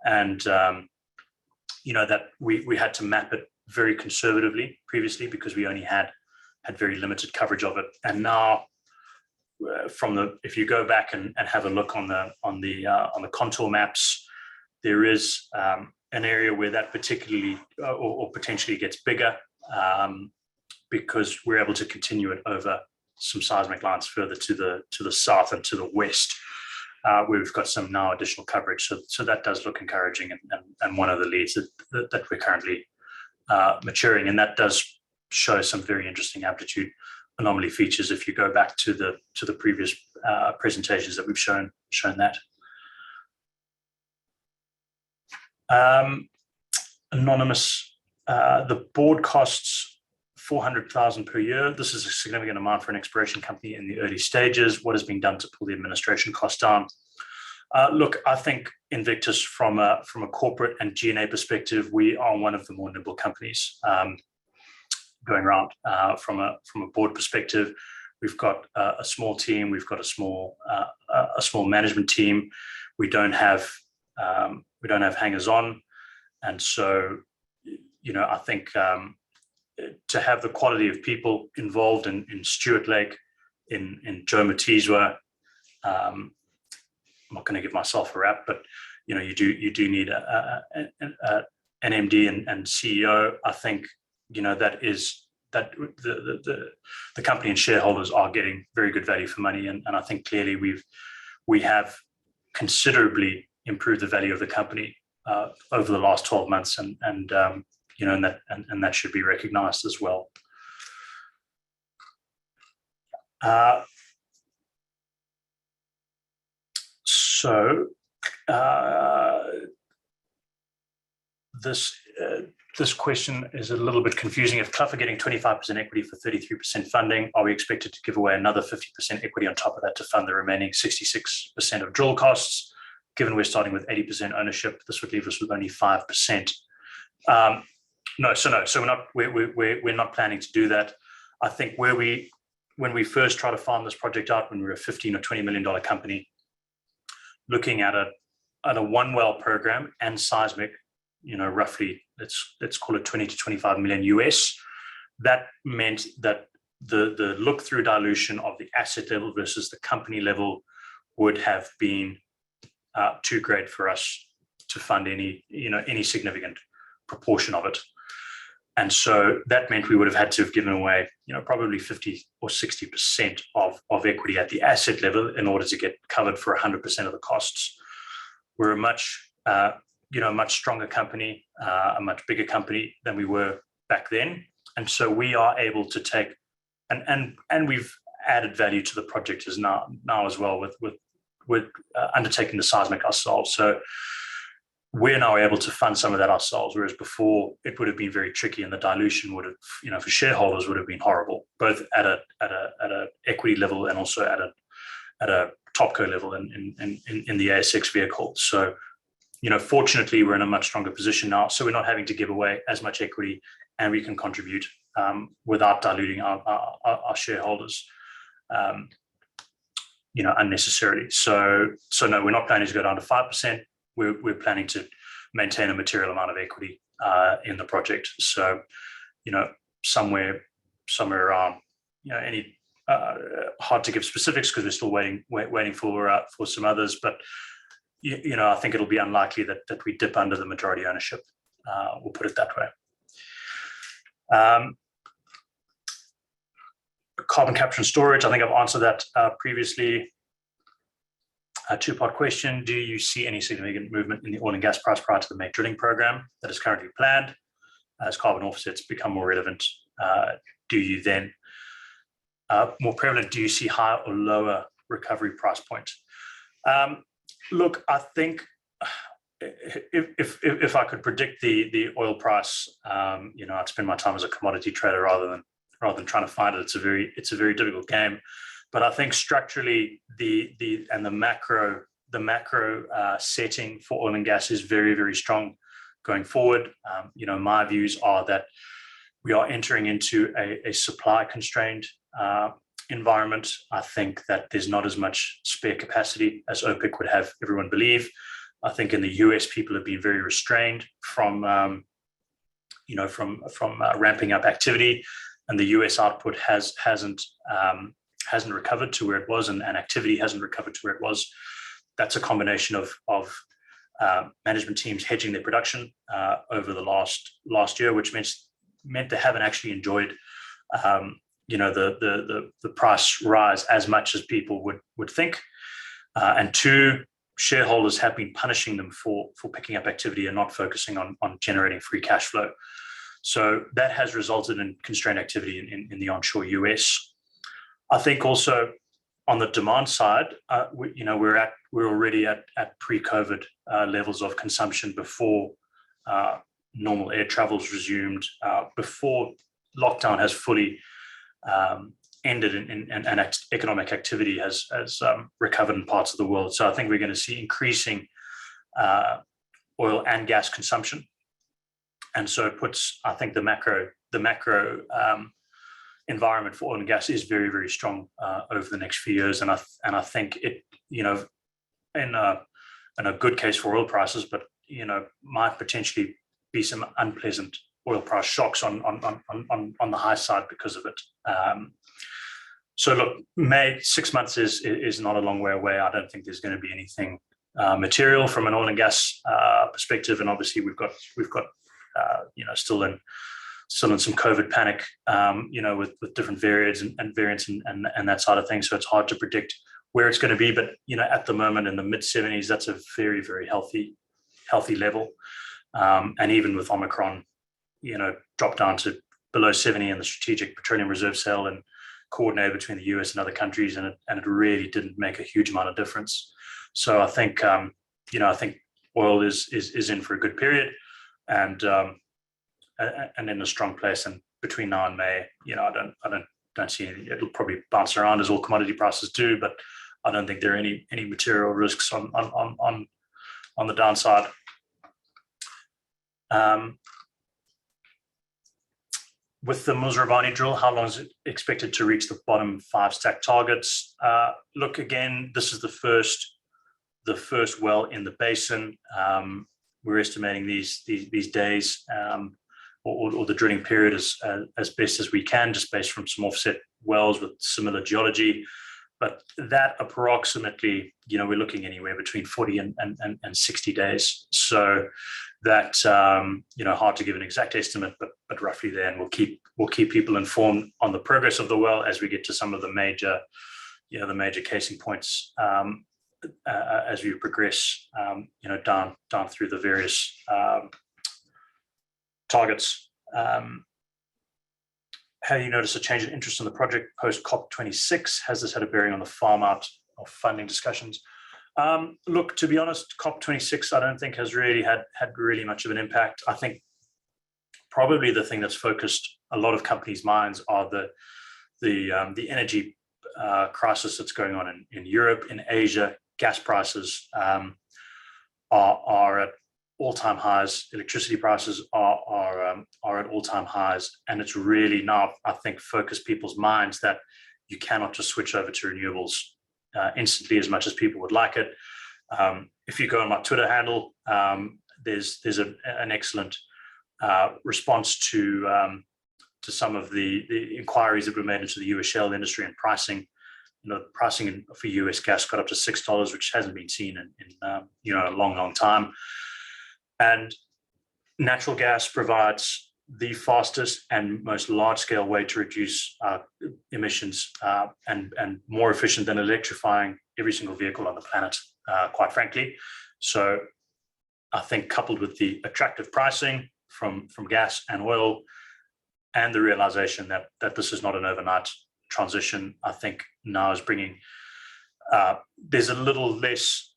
and that we had to map it very conservatively previously because we only had very limited coverage of it. And now, if you go back and have a look on the contour maps, there is an area where that particularly or potentially gets bigger because we're able to continue it over some seismic lines further to the south and to the west, where we've got some now additional coverage. So that does look encouraging, and one of the leads that we're currently maturing, and that does show some very interesting amplitude anomaly features if you go back to the previous presentations that we've shown that. Anonymous, the board costs 400,000 per year. This is a significant amount for an exploration company in the early stages. What has been done to pull the administration costs down? Look, I think Invictus, from a corporate and G&A perspective, we are one of the more nimble companies going around. From a board perspective, we've got a small team. We've got a small management team. We don't have hangers on, and so I think to have the quality of people involved in Stuart Lake, in Joe Matizwa, I'm not going to give myself a rap, but you do need an MD and CEO. I think that the company and shareholders are getting very good value for money, and I think clearly we have considerably improved the value of the company over the last 12 months, and that should be recognized as well. This question is a little bit confusing. If Clough are getting 25% equity for 33% funding, are we expected to give away another 50% equity on top of that to fund the remaining 66% of drill costs? Given we're starting with 80% ownership, this would leave us with only 5%. No, so we're not planning to do that. I think when we first tried to farm this project out, when we were a $15 or $20 million company, looking at a one well program and seismic, roughly let's call it 20 to 25 million US. That meant that the look through dilution of the asset level versus the company level would have been too great for us to fund any significant proportion of it. And so that meant we would have had to have given away, probably 50 or 60% of equity at the asset level in order to get covered for 100% of the costs. We're a much stronger company, a much bigger company than we were back then. And so we are able to take, and we've added value to the project as now as well with undertaking the seismic ourselves. So we're now able to fund some of that ourselves, whereas before it would have been very tricky, and the dilution would have, for shareholders, would have been horrible, both at a equity level and also at a topco level in the ASX vehicle. So, fortunately, we're in a much stronger position now, so we're not having to give away as much equity, and we can contribute without diluting our shareholders, unnecessarily. So no, we're not planning to go down to 5%. We're planning to maintain a material amount of equity in the project. So, somewhere around, any hard to give specifics because we're still waiting for some others. But I think it'll be unlikely that we dip under the majority ownership. We'll put it that way. Carbon capture and storage. I think I've answered that previously. A two-part question. Do you see any significant movement in the oil and gas price prior to the May drilling program that is currently planned? As carbon offsets become more relevant, do you then, more prevalent, do you see higher or lower recovery price point? Look, I think if I could predict the oil price, I'd spend my time as a commodity trader rather than trying to find it. It's a very difficult game. But I think structurally the macro setting for oil and gas is very, very strong going forward. My views are that we are entering into a supply constrained environment. I think that there's not as much spare capacity as OPEC would have everyone believe. I think in the US people have been very restrained from ramping up activity, and the US output hasn't recovered to where it was, and activity hasn't recovered to where it was. That's a combination of management teams hedging their production over the last year, which meant they haven't actually enjoyed the price rise as much as people would think. And two, shareholders have been punishing them for picking up activity and not focusing on generating free cash flow. So that has resulted in constrained activity in the onshore US. I think also on the demand side, we're already at pre-COVID levels of consumption before normal air travel's resumed, before lockdown has fully ended and economic activity has recovered in parts of the world. So I think we're going to see increasing oil and gas consumption, and so it puts, I think, the macro environment for oil and gas is very, very strong over the next few years, and I think it, in a good case for oil prices, but might potentially be some unpleasant oil price shocks on the high side because of it. So look, May, 6 months is not a long way away. I don't think there's going to be anything material from an oil and gas perspective, and obviously we've got still in some COVID panic, with different variants and that side of things. So it's hard to predict where it's going to be, but at the moment in the mid 70s, that's a very, very healthy level. And even with Omicron, dropped down to below 70 in the Strategic Petroleum Reserve Sale and coordinated between the US and other countries, and it really didn't make a huge amount of difference. So I think oil is in for a good period, and in a strong place. And between now and May, I don't see any. It'll probably bounce around as all commodity prices do, but I don't think there are any material risks on the downside. with the Muzrabani drill, how long is it expected to reach the bottom 5 stack targets? Look, again, this is the first well in the basin. We're estimating these days or the drilling period as best as we can, just based from some offset wells with similar geology. But that approximately, we're looking anywhere between 40 and 60 days. So that, hard to give an exact estimate, but roughly there. And we'll keep people informed on the progress of the well as we get to some of the major casing points as we progress, down through the various targets. Have you noticed a change in interest in the project post COP26? Has this had a bearing on the farm out of funding discussions? Look, to be honest, COP26 I don't think has really had really much of an impact. I think probably the thing that's focused a lot of companies' minds are the energy crisis that's going on in Europe, in Asia. Gas prices are at all-time highs. Electricity prices are at all-time highs, and it's really now, I think, focused people's minds that you cannot just switch over to renewables instantly as much as people would like it. If you go on my Twitter handle, there's an excellent response to some of the inquiries that were made into the US shale industry and pricing. Pricing for US gas got up to $6, which hasn't been seen in a long time. And natural gas provides the fastest and most large-scale way to reduce emissions and more efficient than electrifying every single vehicle on the planet, quite frankly. So I think coupled with the attractive pricing from gas and oil and the realization that this is not an overnight transition, I think now is bringing, there's a little less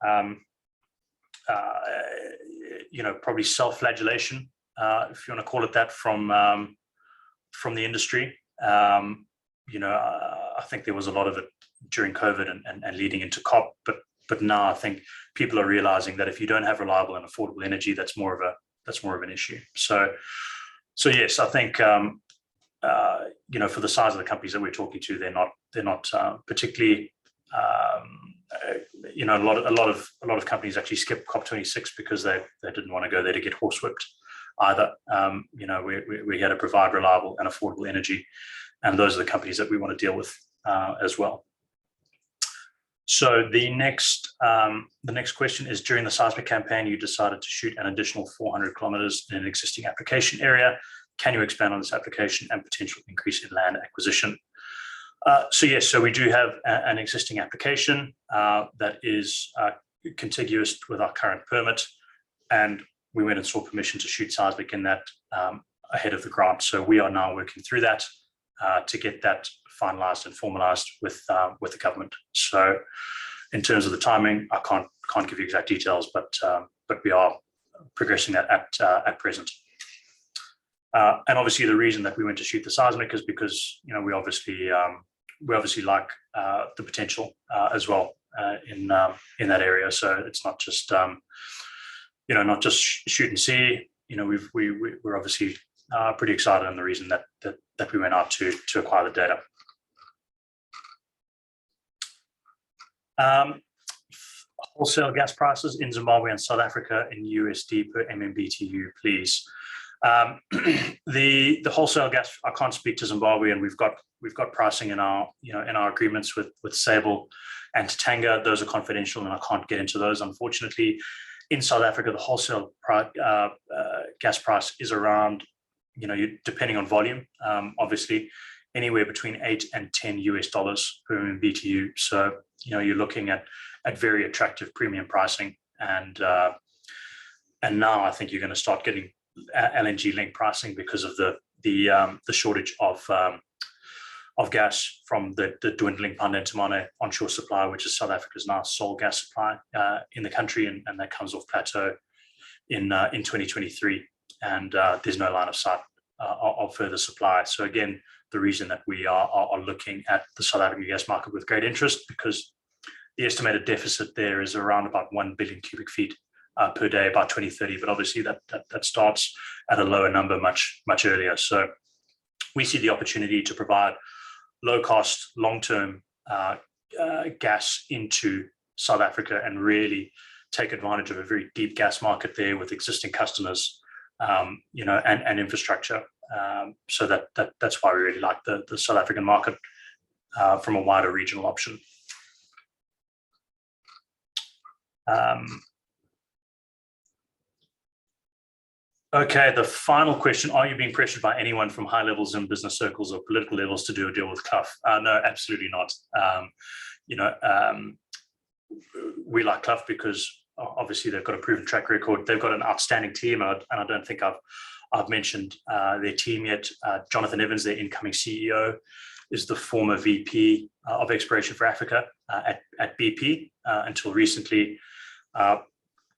probably self-flagellation, if you want to call it that, from the industry. I think there was a lot of it during COVID and leading into COP, but now I think people are realizing that if you don't have reliable and affordable energy, that's more of an issue. So yes, I think for the size of the companies that we're talking to, they're not particularly. A lot of companies actually skipped COP26 because they didn't want to go there to get horsewhipped either. We had to provide reliable and affordable energy, and those are the companies that we want to deal with as well. So the next question is: during the seismic campaign, you decided to shoot an additional 400 kilometers in an existing application area. Can you expand on this application and potential increase in land acquisition? So we do have an existing application that is contiguous with our current permit, and we went and sought permission to shoot seismic in that ahead of the grant. So we are now working through that to get that finalized and formalized with the government. So in terms of the timing, I can't give you exact details, but we are progressing that at present. And obviously, the reason that we went to shoot the seismic is because we obviously like the potential as well in that area. So it's not just not just shoot and see. We're obviously pretty excited, and the reason that we went out to acquire the data. Wholesale gas prices in Zimbabwe and South Africa in USD per MMBTU, please. The wholesale gas, I can't speak to Zimbabwe, and we've got pricing in our agreements with Sable and Tatanga. Those are confidential, and I can't get into those, unfortunately. In South Africa, the wholesale gas price is around, depending on volume, obviously, anywhere between $8 and $10 per MMBTU. So you're looking at very attractive premium pricing, and now I think you're going to start getting LNG link pricing because of the shortage of gas from the dwindling Pandentamane onshore supply, which is South Africa's now sole gas supply in the country, and that comes off plateau in 2023, and there's no line of sight of further supply. So again, the reason that we are looking at the South African gas market with great interest, because the estimated deficit there is around about 1 billion cubic feet per day by 2030, but obviously that starts at a lower number much earlier. So we see the opportunity to provide low-cost, long-term gas into South Africa and really take advantage of a very deep gas market there with existing customers, and infrastructure. So that's why we really like the South African market from a wider regional option. Okay, the final question: are you being pressured by anyone from high levels in business circles or political levels to do a deal with Clough? No, absolutely not. We like Clough because obviously they've got a proven track record. They've got an outstanding team, and I don't think I've mentioned their team yet. Jonathan Evans, their incoming CEO, is the former VP of Exploration for Africa at BP until recently.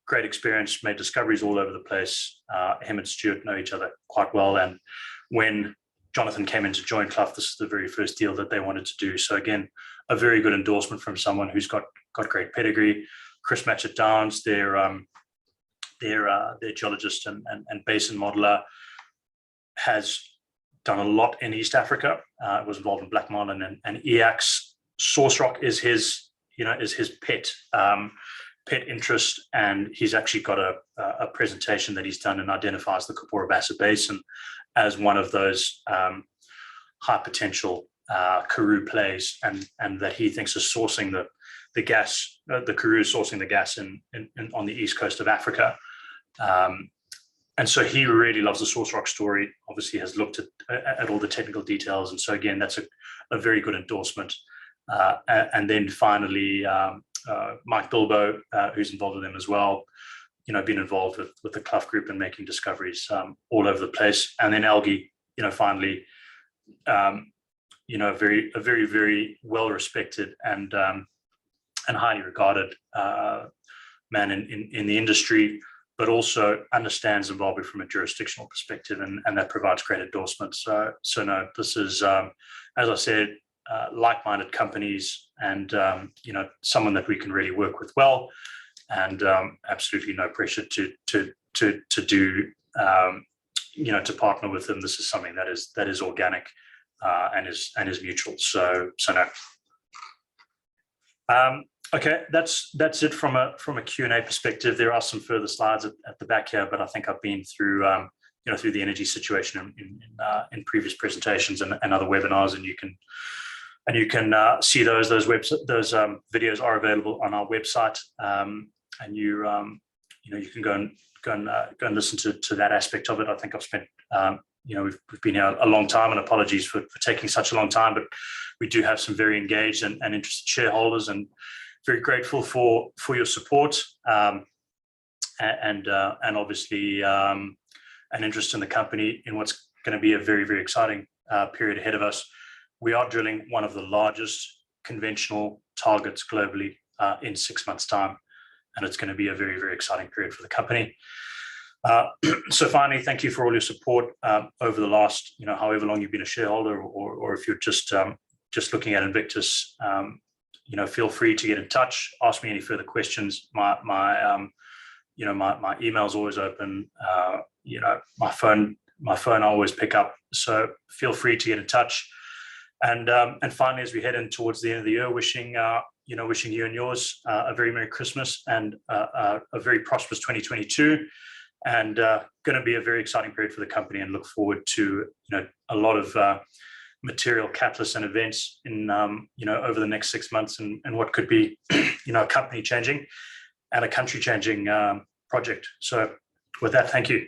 Great experience, made discoveries all over the place. Him and Stuart know each other quite well, and when Jonathan came in to join Clough, this is the very first deal that they wanted to do. So again, a very good endorsement from someone who's got great pedigree. Chris Matchett Downs, their geologist and basin modeler, has done a lot in East Africa. Was involved in Black Marlin and EAX. Source rock is his pet interest, and he's actually got a presentation that he's done and identifies the Kapora Bassa Basin as one of those high potential Karoo plays, and that he thinks is sourcing the gas. The Karoo is sourcing the gas on the east coast of Africa, and so he really loves the source rock story. Obviously, has looked at all the technical details, and so again, that's a very good endorsement. And then finally, Mike Bilbo, who's involved with them as well, been involved with the Clough Group and making discoveries all over the place. And then Algie, finally, a very, very well respected and highly regarded man in the industry, but also understands Zimbabwe from a jurisdictional perspective, and that provides great endorsement. So no, this is, as I said, like-minded companies, and someone that we can really work with well, and absolutely no pressure to do to partner with them. This is something that is organic and is mutual. So no. Okay, that's it from a Q&A perspective. There are some further slides at the back here, but I think I've been through through the energy situation in previous presentations and other webinars, and you can see those videos are available on our website, and you can go and listen to that aspect of it. I think I've spent we've been here a long time, and apologies for taking such a long time, but we do have some very engaged and interested shareholders, and very grateful for your support, and obviously an interest in the company, in what's going to be a very, very exciting period ahead of us. We are drilling one of the largest conventional targets globally in 6 months' time, and it's going to be a very, very exciting period for the company. So finally, thank you for all your support over the last, however long you've been a shareholder, or if you're just looking at Invictus, feel free to get in touch, ask me any further questions. My email is always open. My phone I always pick up, so feel free to get in touch. And finally, as we head in towards the end of the year, wishing you and yours a very Merry Christmas and a very prosperous 2022, and going to be a very exciting period for the company, and look forward to a lot of material catalysts and events in over the next 6 months, and what could be a company changing and a country changing project. So with that, thank you.